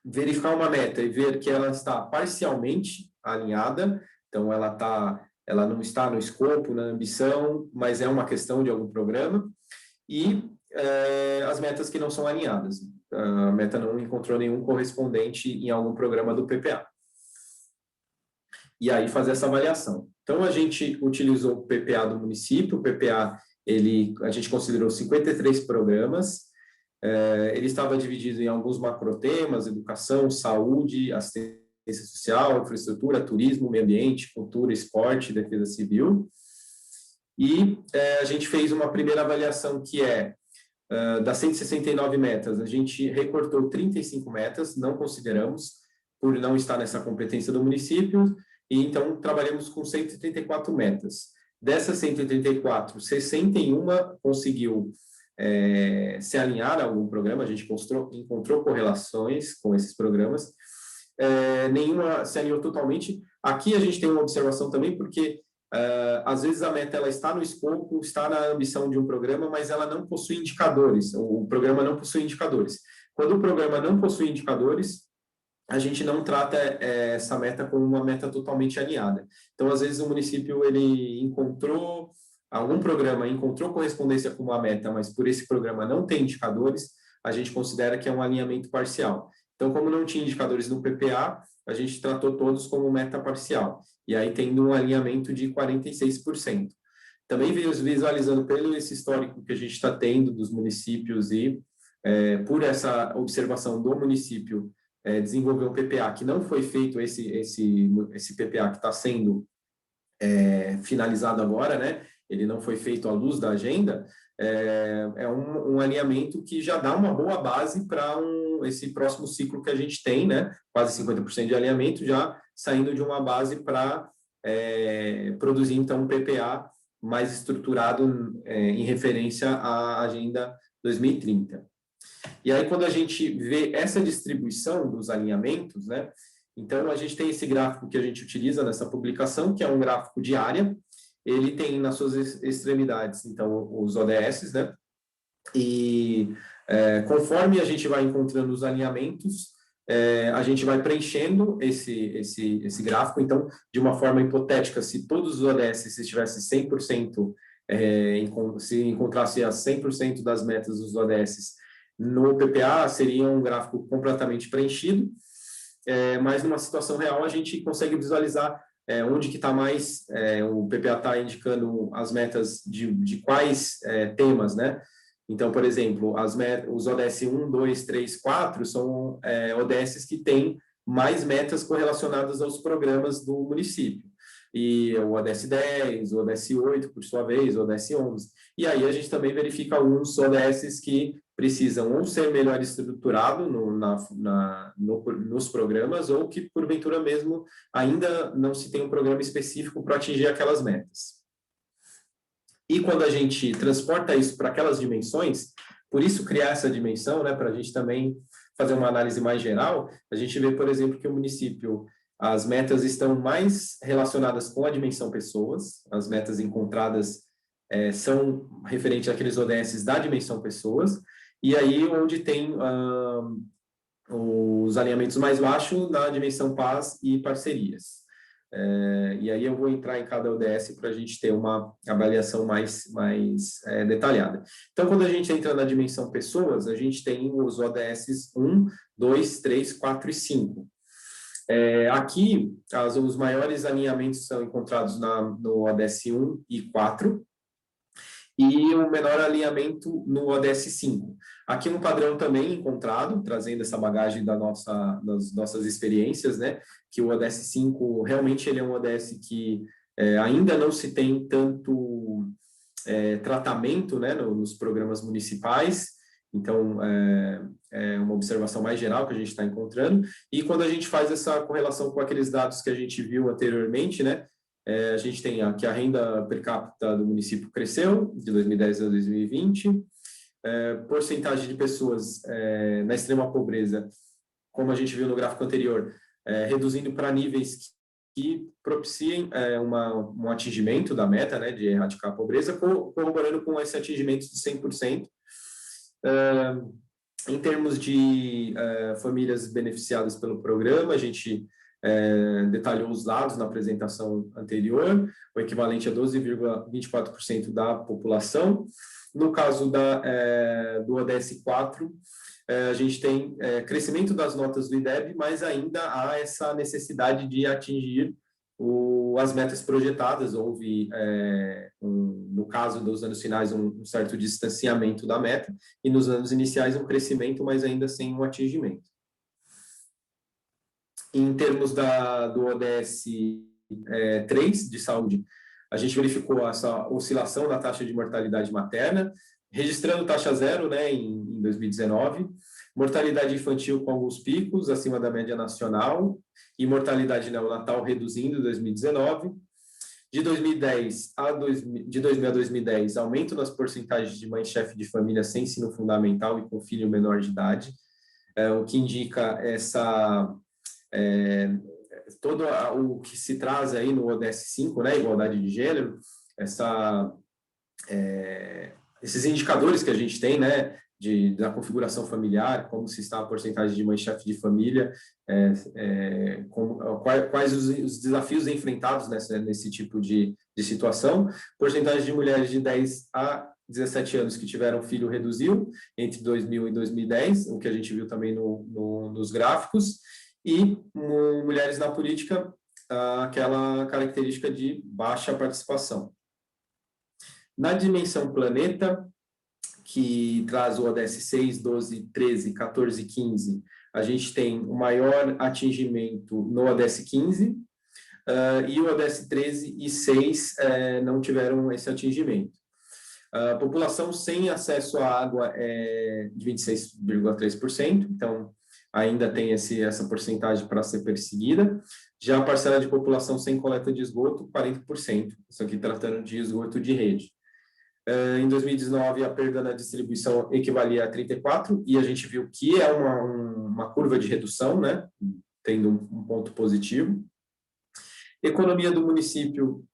Verificar uma meta e ver que ela está parcialmente alinhada, então ela não está no escopo, na ambição, mas é uma questão de algum programa, e as metas que não são alinhadas. A meta não encontrou nenhum correspondente em algum programa do PPA. e aí fazer essa avaliação. Então, a gente utilizou o PPA do município, o PPA, a gente considerou 53 programas, ele estava dividido em alguns macrotemas: educação, saúde, assistência social, infraestrutura, turismo, meio ambiente, cultura, esporte, defesa civil. E a gente fez uma primeira avaliação que das 169 metas, a gente recortou 35 metas, não consideramos, por não estar nessa competência do município, e então trabalhamos com 134 metas. Dessas 134, 61 conseguiu se alinhar a algum programa, a gente encontrou correlações com esses programas, nenhuma se alinhou totalmente. Aqui a gente tem uma observação também, porque às vezes a meta ela está no escopo, está na ambição de um programa, mas ela não possui indicadores, o programa não possui indicadores. Quando o programa não possui indicadores, a gente não trata essa meta como uma meta totalmente alinhada. Então, às vezes o município ele encontrou algum programa, encontrou correspondência com uma meta, mas por esse programa não tem indicadores, a gente considera que é um alinhamento parcial. Então, como não tinha indicadores no PPA, a gente tratou todos como meta parcial, e aí tendo um alinhamento de 46%. Também visualizando pelo esse histórico que a gente está tendo dos municípios e por essa observação do município, desenvolver um PPA que não foi feito, esse PPA que está sendo finalizado agora, né? Ele não foi feito à luz da agenda, um alinhamento que já dá uma boa base para esse próximo ciclo que a gente tem, né? Quase 50% de alinhamento, já saindo de uma base para produzir, então, um PPA mais estruturado em referência à Agenda 2030. E aí, quando a gente vê essa distribuição dos alinhamentos, né? Então, a gente tem esse gráfico que a gente utiliza nessa publicação, que é um gráfico de área. Ele tem nas suas extremidades, então, os ODS, né? E conforme a gente vai encontrando os alinhamentos, a gente vai preenchendo esse gráfico. Então, de uma forma hipotética, se todos os ODS estivessem 100%, se encontrasse as 100% das metas dos ODS no PPA, seria um gráfico completamente preenchido, mas numa situação real a gente consegue visualizar onde que está mais, o PPA está indicando as metas de quais temas, né? Então, por exemplo, os ODS 1, 2, 3, 4 são ODSs que têm mais metas correlacionadas aos programas do município. E o ODS 10, o ODS 8, por sua vez, o ODS 11. E aí a gente também verifica alguns ODSs que precisam ou ser melhor estruturado nos programas, ou que, porventura mesmo, ainda não se tem um programa específico para atingir aquelas metas. E quando a gente transporta isso para aquelas dimensões, por isso criar essa dimensão, né, para a gente também fazer uma análise mais geral, a gente vê, por exemplo, que o município, as metas estão mais relacionadas com a dimensão pessoas, as metas encontradas são referentes àqueles ODS da dimensão pessoas, e aí onde tem os alinhamentos mais baixos na dimensão paz e parcerias. E aí eu vou entrar em cada ODS para a gente ter uma avaliação mais detalhada. Então, quando a gente entra na dimensão pessoas, a gente tem os ODS 1, 2, 3, 4 e 5. Aqui, os maiores alinhamentos são encontrados no ODS 1 e 4, e o menor alinhamento no ODS 5. Aqui no padrão também encontrado, trazendo essa bagagem das nossas experiências, né, que o ODS 5 realmente ele é um ODS que ainda não se tem tanto tratamento, né, nos programas municipais. Então, é uma observação mais geral que a gente está encontrando. E quando a gente faz essa correlação com aqueles dados que a gente viu anteriormente, né, a gente tem aqui a renda per capita do município cresceu de 2010 a 2020, porcentagem de pessoas na extrema pobreza, como a gente viu no gráfico anterior, reduzindo para níveis que propiciem um atingimento da meta, né, de erradicar a pobreza, corroborando com esse atingimento de 100%. Em termos de famílias beneficiadas pelo programa, a gente detalhou os dados na apresentação anterior, o equivalente a 12,24% da população. No caso do ODS 4, a gente tem crescimento das notas do IDEB, mas ainda há essa necessidade de atingir as metas projetadas, houve, no caso dos anos finais, um certo distanciamento da meta, e nos anos iniciais um crescimento, mas ainda sem um atingimento. Em termos do ODS 3 de saúde, a gente verificou essa oscilação na taxa de mortalidade materna, registrando taxa zero, né, em 2019, mortalidade infantil com alguns picos acima da média nacional e mortalidade neonatal reduzindo em 2019. De 2010 a 2010, aumento nas porcentagens de mãe-chefe de família sem ensino fundamental e com filho menor de idade, o que indica todo o que se traz aí no ODS 5, né, igualdade de gênero, esses indicadores que a gente tem, né, da configuração familiar, como se está a porcentagem de mãe-chefe de família, quais os desafios enfrentados nesse tipo de situação. Porcentagem de mulheres de 10 a 17 anos que tiveram filho reduziu entre 2000 e 2010, o que a gente viu também nos gráficos, e mulheres na política, aquela característica de baixa participação. Na dimensão planeta, que traz o ODS 6, 12, 13, 14 e 15, a gente tem o maior atingimento no ODS 15, e o ODS 13 e 6 não tiveram esse atingimento. A população sem acesso à água é de 26,3%, então ainda tem essa porcentagem para ser perseguida. Já a parcela de população sem coleta de esgoto, 40%, isso aqui tratando de esgoto de rede. Em 2019, a perda na distribuição equivalia a 34%, e a gente viu que é uma curva de redução, né, tendo um ponto positivo. Economia do município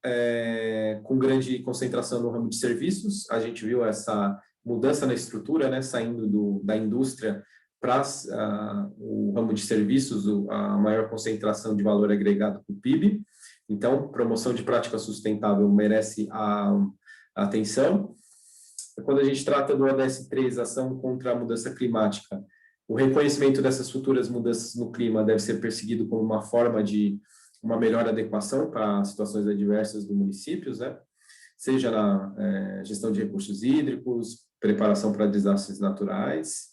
com grande concentração no ramo de serviços, a gente viu essa mudança na estrutura, né, saindo da indústria para o ramo de serviços, a maior concentração de valor agregado para o PIB. Então, promoção de prática sustentável merece a atenção. Quando a gente trata do ODS 3, ação contra a mudança climática, o reconhecimento dessas futuras mudanças no clima deve ser perseguido como uma forma de uma melhor adequação para situações adversas dos municípios, né? Seja na gestão de recursos hídricos, preparação para desastres naturais.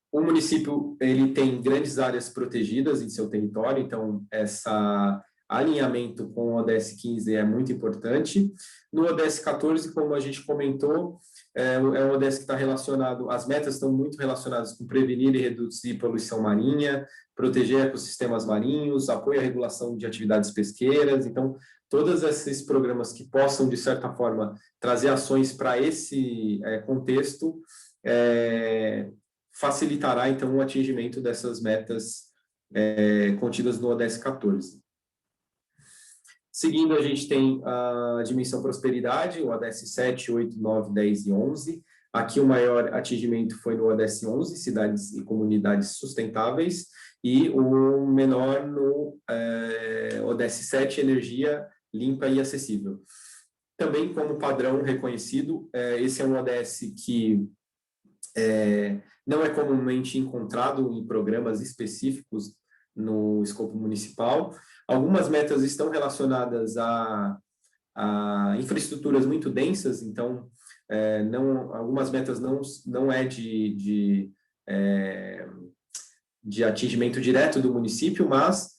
O município ele tem grandes áreas protegidas em seu território, então esse alinhamento com o ODS 15 é muito importante. No ODS 14, como a gente comentou, é um ODS que está relacionado, as metas estão muito relacionadas com prevenir e reduzir poluição marinha, proteger ecossistemas marinhos, apoio à regulação de atividades pesqueiras. Então, todos esses programas que possam, de certa forma, trazer ações para esse contexto, facilitará, então, o atingimento dessas metas contidas no ODS 14. Seguindo, a gente tem a dimensão prosperidade, o ODS 7, 8, 9, 10 e 11. Aqui o maior atingimento foi no ODS 11, cidades e comunidades sustentáveis, e o menor no ODS 7, energia limpa e acessível. Também como padrão reconhecido, esse é um ODS que não é comumente encontrado em programas específicos no escopo municipal. Algumas metas estão relacionadas a infraestruturas muito densas, então algumas metas não é de atingimento direto do município, mas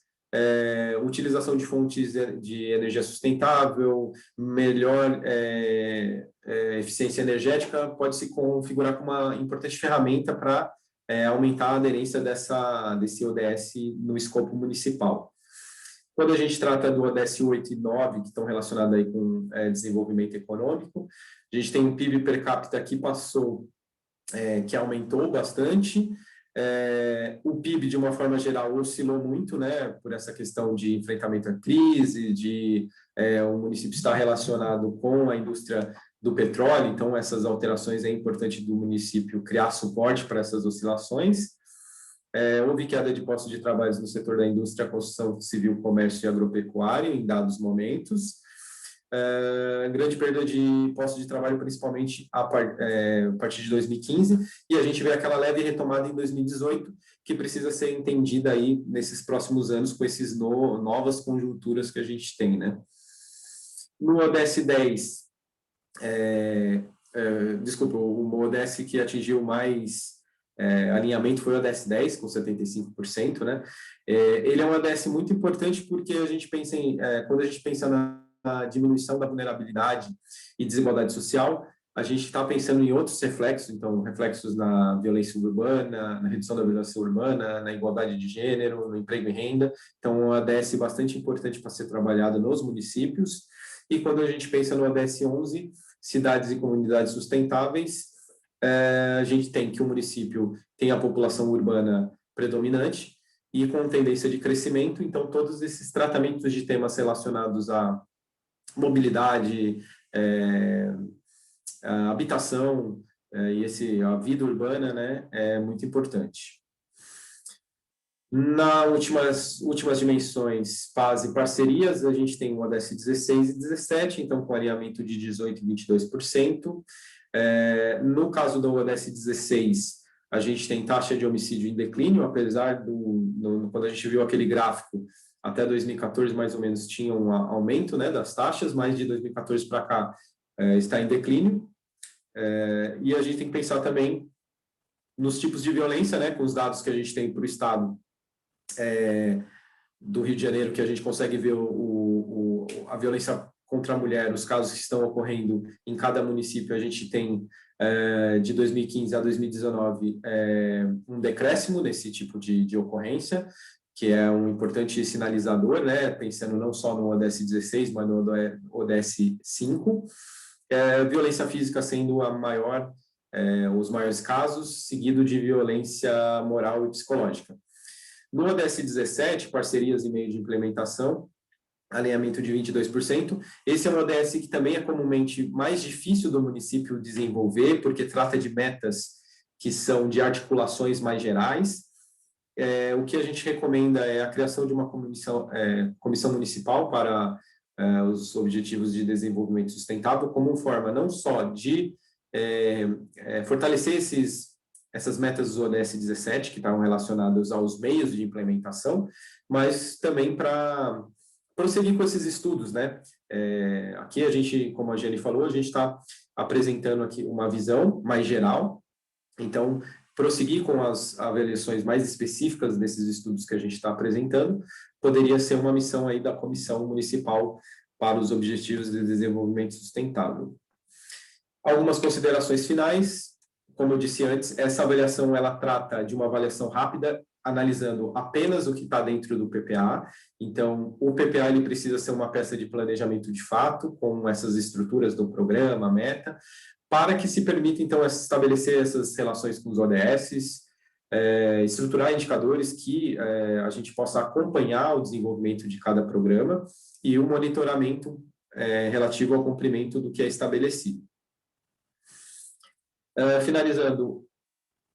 utilização de fontes de energia sustentável, melhor eficiência energética pode se configurar como uma importante ferramenta para aumentar a aderência desse ODS no escopo municipal. Quando a gente trata do ODS 8 e 9, que estão relacionados aí com desenvolvimento econômico, a gente tem um PIB per capita que que aumentou bastante. O PIB, de uma forma geral, oscilou muito, né, por essa questão de enfrentamento à crise, o município estar relacionado com a indústria do petróleo, então essas alterações é importante do município criar suporte para essas oscilações. Houve queda de postos de trabalho no setor da indústria, construção civil, comércio e agropecuário em dados momentos. grande perda de postos de trabalho, principalmente a partir de 2015, e a gente vê aquela leve retomada em 2018, que precisa ser entendida aí nesses próximos anos com esses novas conjunturas que a gente tem, né? No ODS 10, desculpa, o ODS que atingiu mais alinhamento foi o ODS 10, com 75%, né? Ele é um ODS muito importante porque a gente pensa quando a gente pensa na diminuição da vulnerabilidade e desigualdade social, a gente está pensando em outros reflexos, então, reflexos na violência urbana, na redução da violência urbana, na igualdade de gênero, no emprego e renda. Então, é um ODS bastante importante para ser trabalhado nos municípios. E quando a gente pensa no ODS 11, cidades e comunidades sustentáveis, a gente tem que o município tem a população urbana predominante e com tendência de crescimento, então todos esses tratamentos de temas relacionados à mobilidade, a habitação e a vida urbana, né, é muito importante. Nas últimas dimensões, paz e parcerias, a gente tem o ODS 16 e 17, então com alinhamento de 18% e 22%. No caso do ODS 16, a gente tem taxa de homicídio em declínio, apesar quando a gente viu aquele gráfico, até 2014 mais ou menos tinha um aumento, né, das taxas, mas de 2014 para cá está em declínio. E a gente tem que pensar também nos tipos de violência, né, com os dados que a gente tem para o Estado do Rio de Janeiro, que a gente consegue ver a violência contra a mulher, os casos que estão ocorrendo em cada município. A gente tem, de 2015 a 2019, um decréscimo nesse tipo de ocorrência, que é um importante sinalizador, né, pensando não só no ODS 16, mas no ODS 5. Violência física sendo os maiores casos, seguido de violência moral e psicológica. No ODS 17, parcerias e meio de implementação, alinhamento de 22%. Esse é um ODS que também é comumente mais difícil do município desenvolver, porque trata de metas que são de articulações mais gerais. O que a gente recomenda é a criação de uma comissão municipal para os Objetivos de Desenvolvimento Sustentável, como forma não só de fortalecer essas metas do ODS 17, que estavam relacionadas aos meios de implementação, mas também para prosseguir com esses estudos, né? Aqui a gente, como a Jenny falou, a gente está apresentando aqui uma visão mais geral, então prosseguir com as avaliações mais específicas desses estudos que a gente está apresentando poderia ser uma missão aí da Comissão Municipal para os Objetivos de Desenvolvimento Sustentável. Algumas considerações finais. Como eu disse antes, essa avaliação ela trata de uma avaliação rápida, analisando apenas o que está dentro do PPA. Então, o PPA ele precisa ser uma peça de planejamento de fato, com essas estruturas do programa, meta, para que se permita, então, estabelecer essas relações com os ODSs, estruturar indicadores que a gente possa acompanhar o desenvolvimento de cada programa e o monitoramento relativo ao cumprimento do que é estabelecido. Finalizando,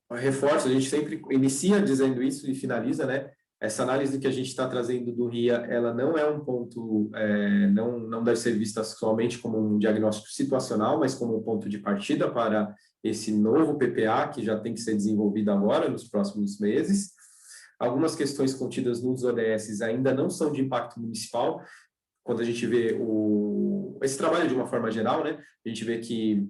reforço, a gente sempre inicia dizendo isso e finaliza, né? Essa análise que a gente está trazendo do RIA, ela não é um ponto, não deve ser vista somente como um diagnóstico situacional, mas como um ponto de partida para esse novo PPA, que já tem que ser desenvolvido agora, nos próximos meses. Algumas questões contidas nos ODS ainda não são de impacto municipal. Quando a gente vê esse trabalho de uma forma geral, né? A gente vê que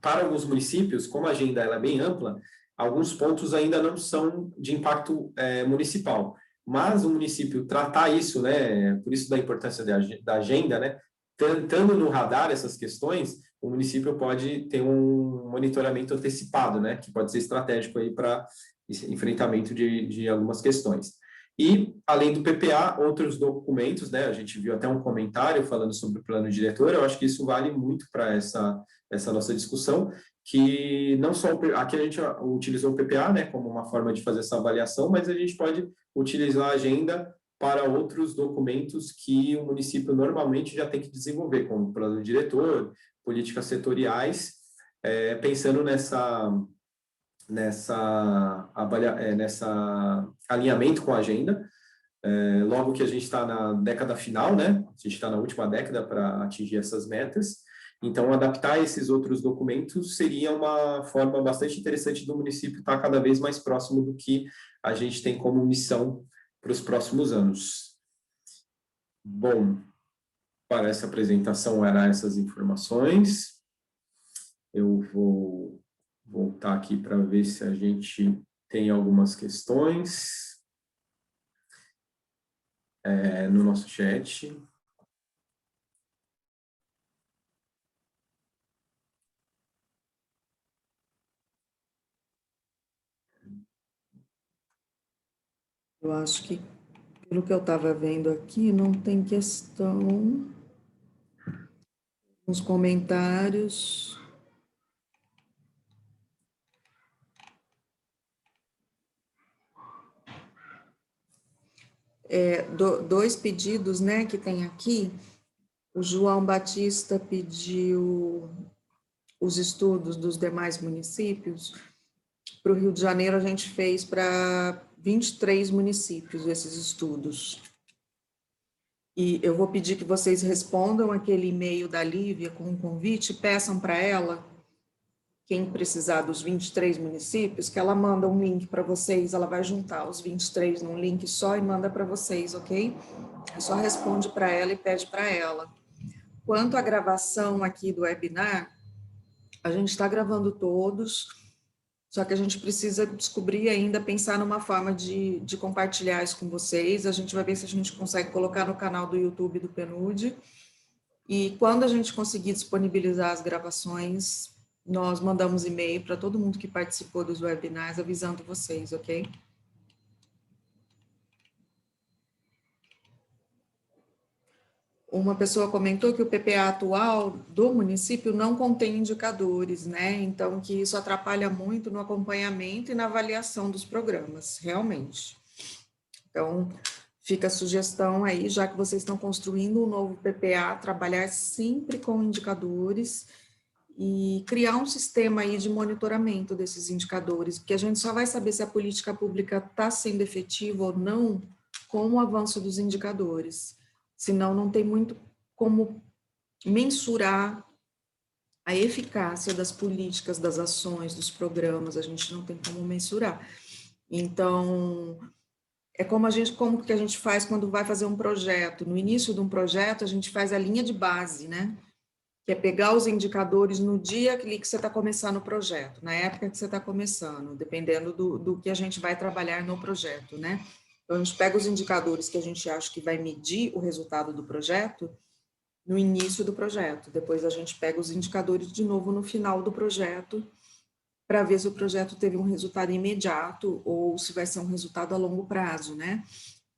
para alguns municípios, como a agenda ela é bem ampla, alguns pontos ainda não são de impacto municipal. Mas o município tratar isso, né, por isso da importância da agenda, né, tentando no radar essas questões, o município pode ter um monitoramento antecipado, né, que pode ser estratégico aí para enfrentamento de algumas questões. E, além do PPA, outros documentos, né, a gente viu até um comentário falando sobre o plano diretor, eu acho que isso vale muito para essa nossa discussão, que não só aqui a gente utilizou o PPA, né, como uma forma de fazer essa avaliação, mas a gente pode utilizar a agenda para outros documentos que o município normalmente já tem que desenvolver, como plano diretor, políticas setoriais, pensando nessa alinhamento com a agenda, logo que a gente está na década final, né? A gente está na última década para atingir essas metas. Então, adaptar esses outros documentos seria uma forma bastante interessante do município estar cada vez mais próximo do que a gente tem como missão para os próximos anos. Bom, para essa apresentação eram essas informações. Eu vou voltar aqui para ver se a gente tem algumas questões no nosso chat. Eu acho que, pelo que eu estava vendo aqui, não tem questão nos comentários. Dois pedidos, né, que tem aqui. O João Batista pediu os estudos dos demais municípios. Para o Rio de Janeiro, a gente fez para 23 municípios esses estudos. E eu vou pedir que vocês respondam aquele e-mail da Lívia com um convite, peçam para ela, quem precisar dos 23 municípios, que ela manda um link para vocês, ela vai juntar os 23 num link só e manda para vocês, ok? Só responde para ela e pede para ela. Quanto à gravação aqui do webinar, a gente está gravando todos, só que a gente precisa descobrir ainda, pensar numa forma de compartilhar isso com vocês. A gente vai ver se a gente consegue colocar no canal do YouTube do PNUD. E quando a gente conseguir disponibilizar as gravações, nós mandamos e-mail para todo mundo que participou dos webinars, avisando vocês, ok? Uma pessoa comentou que o PPA atual do município não contém indicadores, né? Então, que isso atrapalha muito no acompanhamento e na avaliação dos programas, realmente. Então, fica a sugestão aí, já que vocês estão construindo um novo PPA, trabalhar sempre com indicadores e criar um sistema aí de monitoramento desses indicadores, porque a gente só vai saber se a política pública está sendo efetiva ou não com o avanço dos indicadores. Senão, não tem muito como mensurar a eficácia das políticas, das ações, dos programas, a gente não tem como mensurar. Então, é como que a gente faz quando vai fazer um projeto. No início de um projeto, a gente faz a linha de base, né? Que é pegar os indicadores no dia que você está começando o projeto, na época que você está começando, dependendo do que a gente vai trabalhar no projeto, né? Então, a gente pega os indicadores que a gente acha que vai medir o resultado do projeto no início do projeto. Depois, a gente pega os indicadores de novo no final do projeto para ver se o projeto teve um resultado imediato ou se vai ser um resultado a longo prazo, né?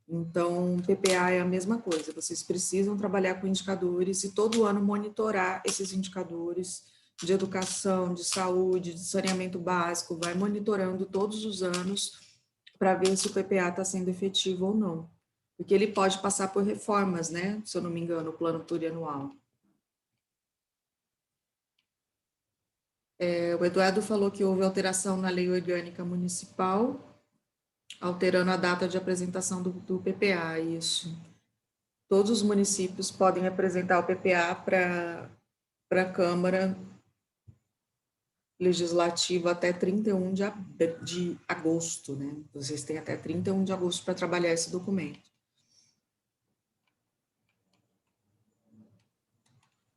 Então, PPA é a mesma coisa. Vocês precisam trabalhar com indicadores e todo ano monitorar esses indicadores de educação, de saúde, de saneamento básico, vai monitorando todos os anos para ver se o PPA está sendo efetivo ou não. Porque ele pode passar por reformas, né? Se eu não me engano, o plano plurianual. O Eduardo falou que houve alteração na lei orgânica municipal, alterando a data de apresentação do PPA, isso. Todos os municípios podem apresentar o PPA para a Câmara Legislativa até 31 de agosto, né? Vocês têm até 31 de agosto para trabalhar esse documento.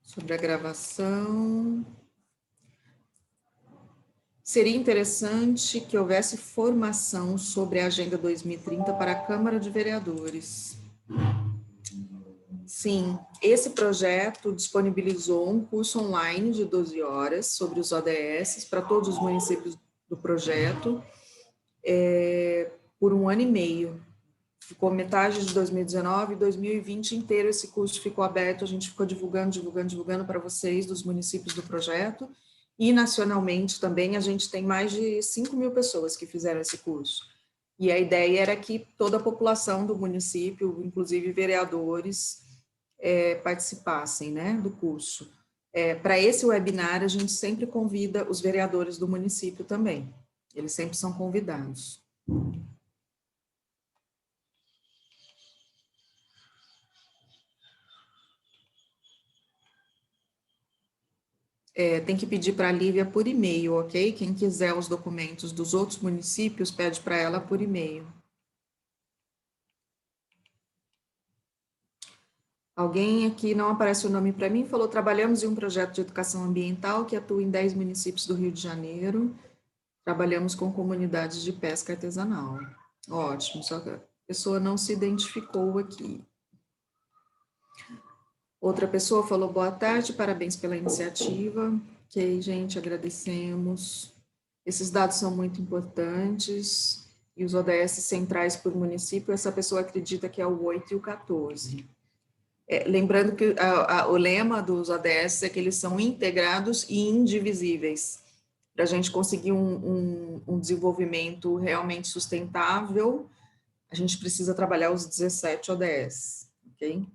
Sobre a gravação. Seria interessante que houvesse formação sobre a Agenda 2030 para a Câmara de Vereadores. Sim, esse projeto disponibilizou um curso online de 12 horas sobre os ODS para todos os municípios do projeto por 1 ano e meio. Ficou metade de 2019 e 2020 inteiro esse curso ficou aberto, a gente ficou divulgando para vocês dos municípios do projeto e nacionalmente também a gente tem mais de 5.000 pessoas que fizeram esse curso. E a ideia era que toda a população do município, inclusive vereadores, participassem, né, do curso. Para esse webinar, a gente sempre convida os vereadores do município também. Eles sempre são convidados. tem que pedir para a Lívia por e-mail, ok? Quem quiser os documentos dos outros municípios, pede para ela por e-mail. Alguém aqui, não aparece o nome para mim, falou, trabalhamos em um projeto de educação ambiental que atua em 10 municípios do Rio de Janeiro. Trabalhamos com comunidades de pesca artesanal. Ótimo, só que a pessoa não se identificou aqui. Outra pessoa falou, boa tarde, parabéns pela iniciativa. Ok, gente, agradecemos. Esses dados são muito importantes. E os ODS centrais por município, essa pessoa acredita que é o 8 e o 14. Lembrando que o lema dos ODS é que eles são integrados e indivisíveis. Para a gente conseguir um desenvolvimento realmente sustentável, a gente precisa trabalhar os 17 ODS, ok?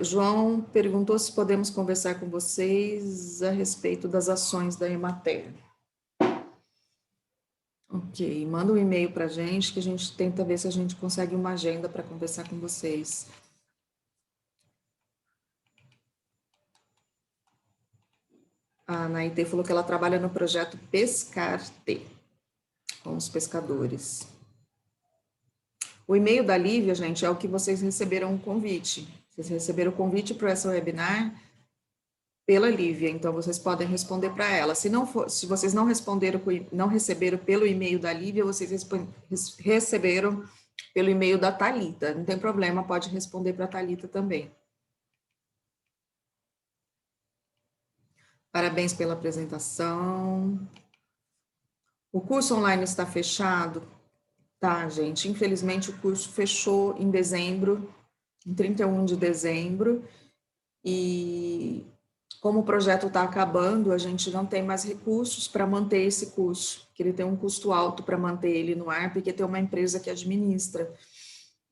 João perguntou se podemos conversar com vocês a respeito das ações da Emater. Ok, manda um e-mail para a gente, que a gente tenta ver se a gente consegue uma agenda para conversar com vocês. A Naite falou que ela trabalha no projeto Pescarte, com os pescadores. O e-mail da Lívia, gente, é o que vocês receberam o convite. Vocês receberam o convite para essa webinar pela Lívia, então vocês podem responder para ela. Se vocês não receberam pelo e-mail da Lívia, vocês receberam pelo e-mail da Thalita. Não tem problema, pode responder para a Thalita também. Parabéns pela apresentação. O curso online está fechado? Tá, gente. Infelizmente, o curso fechou em dezembro, em 31 de dezembro, e como o projeto está acabando, a gente não tem mais recursos para manter esse curso, que ele tem um custo alto para manter ele no ar, porque tem uma empresa que administra.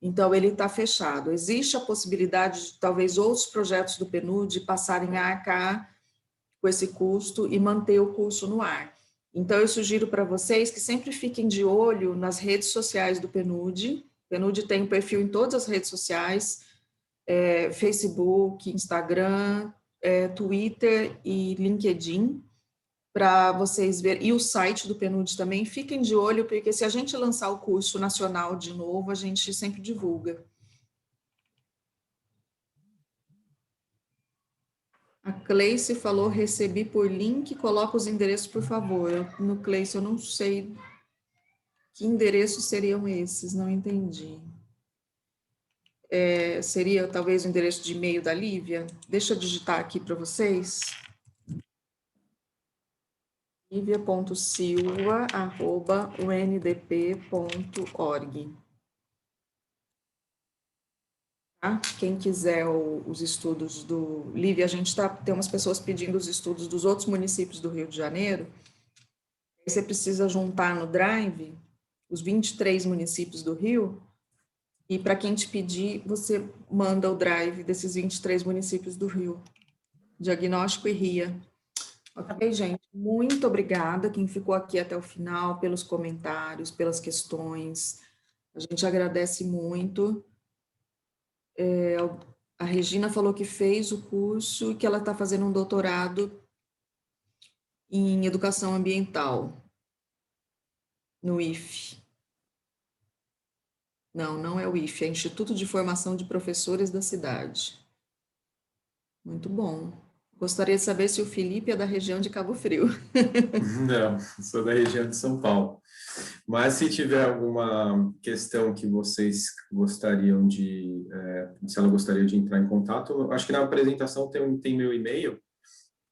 Então, ele está fechado. Existe a possibilidade de, talvez, outros projetos do PNUD passarem a arcar com esse custo e manter o curso no ar. Então, eu sugiro para vocês que sempre fiquem de olho nas redes sociais do PNUD. O PNUD tem um perfil em todas as redes sociais, Facebook, Instagram, Twitter e LinkedIn, para vocês verem, e o site do PNUD também. Fiquem de olho, porque se a gente lançar o curso nacional de novo, a gente sempre divulga. A Cleice falou, recebi por link, coloca os endereços, por favor. No Cleice, eu não sei que endereços seriam esses, não entendi. Seria talvez o endereço de e-mail da Lívia? Deixa eu digitar aqui para vocês. livia.silva@undp.org. Tá? Quem quiser os estudos do... Lívia, a gente tem umas pessoas pedindo os estudos dos outros municípios do Rio de Janeiro. Aí você precisa juntar no Drive os 23 municípios do Rio, e para quem te pedir, você manda o Drive desses 23 municípios do Rio. Diagnóstico e RIA. Ok, gente? Muito obrigada quem ficou aqui até o final, pelos comentários, pelas questões. A gente agradece muito. A Regina falou que fez o curso e que ela está fazendo um doutorado em educação ambiental, no IFE. Não é o IFE, é Instituto de Formação de Professores da cidade. Muito bom. Gostaria de saber se o Felipe é da região de Cabo Frio. Não, sou da região de São Paulo. Mas se tiver alguma questão que vocês gostariam de... se ela gostaria de entrar em contato, acho que na apresentação tem meu e-mail,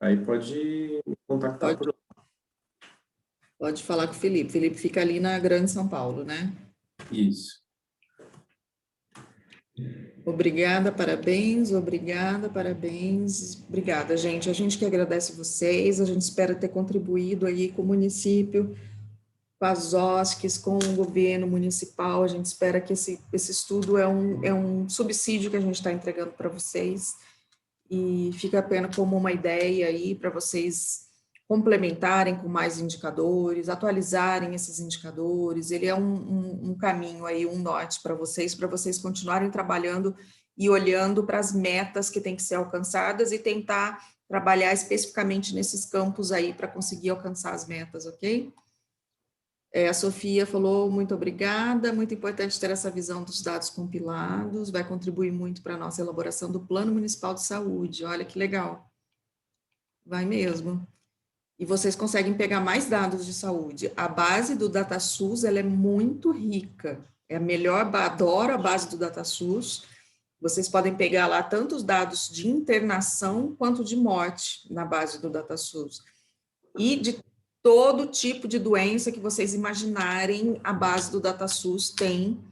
aí pode me contactar por lá. Pode falar com o Felipe. Felipe fica ali na Grande São Paulo, né? Isso. Obrigada, parabéns, obrigada, parabéns. Obrigada, gente. A gente que agradece vocês, a gente espera ter contribuído aí com o município, com as OSCs, com o governo municipal. A gente espera que esse estudo é um subsídio que a gente está entregando para vocês, e fica apenas como uma ideia aí para vocês complementarem com mais indicadores, atualizarem esses indicadores. Ele é um caminho aí, um norte para vocês continuarem trabalhando e olhando para as metas que têm que ser alcançadas e tentar trabalhar especificamente nesses campos aí para conseguir alcançar as metas, ok? A Sofia falou, muito obrigada, muito importante ter essa visão dos dados compilados, vai contribuir muito para a nossa elaboração do Plano Municipal de Saúde, olha que legal. Vai mesmo. E vocês conseguem pegar mais dados de saúde. A base do DataSUS, ela é muito rica, é a melhor, adoro a base do DataSUS. Vocês podem pegar lá tanto os dados de internação quanto de morte na base do DataSUS. E de todo tipo de doença que vocês imaginarem, a base do DataSUS tem.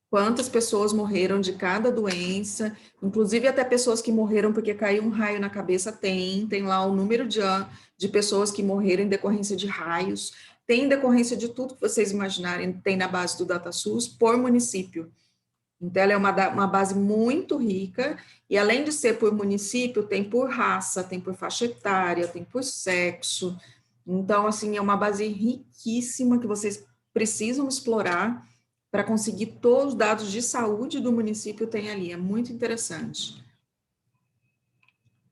Quantas pessoas morreram de cada doença, inclusive até pessoas que morreram porque caiu um raio na cabeça, tem lá o número de pessoas que morreram em decorrência de raios, tem decorrência de tudo que vocês imaginarem, tem na base do DataSUS por município. Então, ela é uma base muito rica, e além de ser por município, tem por raça, tem por faixa etária, tem por sexo. Então, assim, é uma base riquíssima que vocês precisam explorar para conseguir todos os dados de saúde do município tem ali, é muito interessante.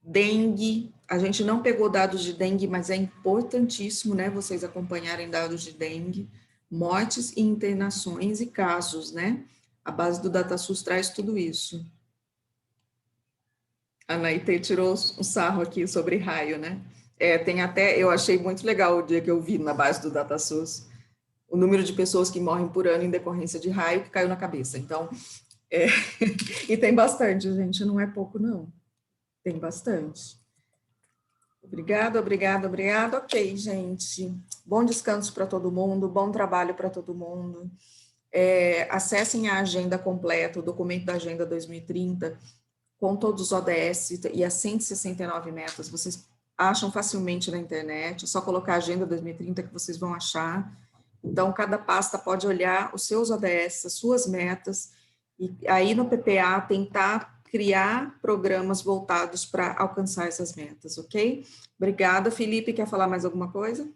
Dengue, a gente não pegou dados de dengue, mas é importantíssimo, né, vocês acompanharem dados de dengue, mortes e internações e casos, né? A base do DataSUS traz tudo isso. A Naite tirou um sarro aqui sobre raio, né? Tem até, eu achei muito legal o dia que eu vi na base do DataSUS, o número de pessoas que morrem por ano em decorrência de raio que caiu na cabeça. Então, e tem bastante, gente, não é pouco, não. Tem bastante. Obrigada. Ok, gente. Bom descanso para todo mundo, bom trabalho para todo mundo. Acessem a agenda completa, o documento da Agenda 2030, com todos os ODS e as 169 metas. Vocês acham facilmente na internet, é só colocar Agenda 2030 que vocês vão achar. Então, cada pasta pode olhar os seus ODS, as suas metas, e aí no PPA tentar criar programas voltados para alcançar essas metas, ok? Obrigada, Felipe, quer falar mais alguma coisa?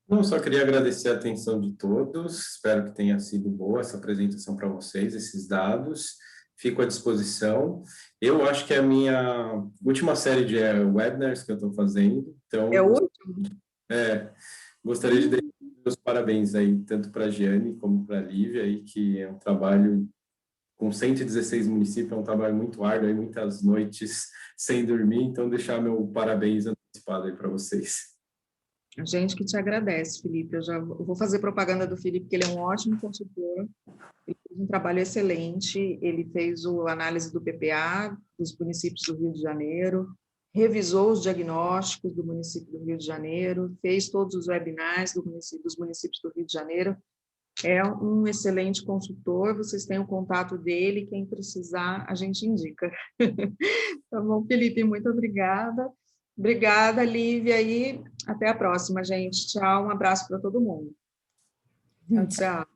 Não, só queria agradecer a atenção de todos, espero que tenha sido boa essa apresentação para vocês, esses dados, fico à disposição. Eu acho que é a minha última série de webinars que eu estou fazendo, então... É o último? Gostaria de dar os parabéns aí, tanto para a Giane como para a Lívia, aí, que é um trabalho com 116 municípios, é um trabalho muito árduo, aí, muitas noites sem dormir, então deixar meu parabéns antecipado aí para vocês. A gente que te agradece, Felipe. Eu vou fazer propaganda do Felipe, porque ele é um ótimo consultor, ele fez um trabalho excelente, ele fez a análise do PPA, dos municípios do Rio de Janeiro, revisou os diagnósticos do município do Rio de Janeiro, fez todos os webinars dos municípios do Rio de Janeiro, é um excelente consultor, vocês têm o contato dele, quem precisar, a gente indica. Tá bom, Felipe, muito obrigada. Obrigada, Lívia, e até a próxima, gente. Tchau, um abraço para todo mundo. Tchau.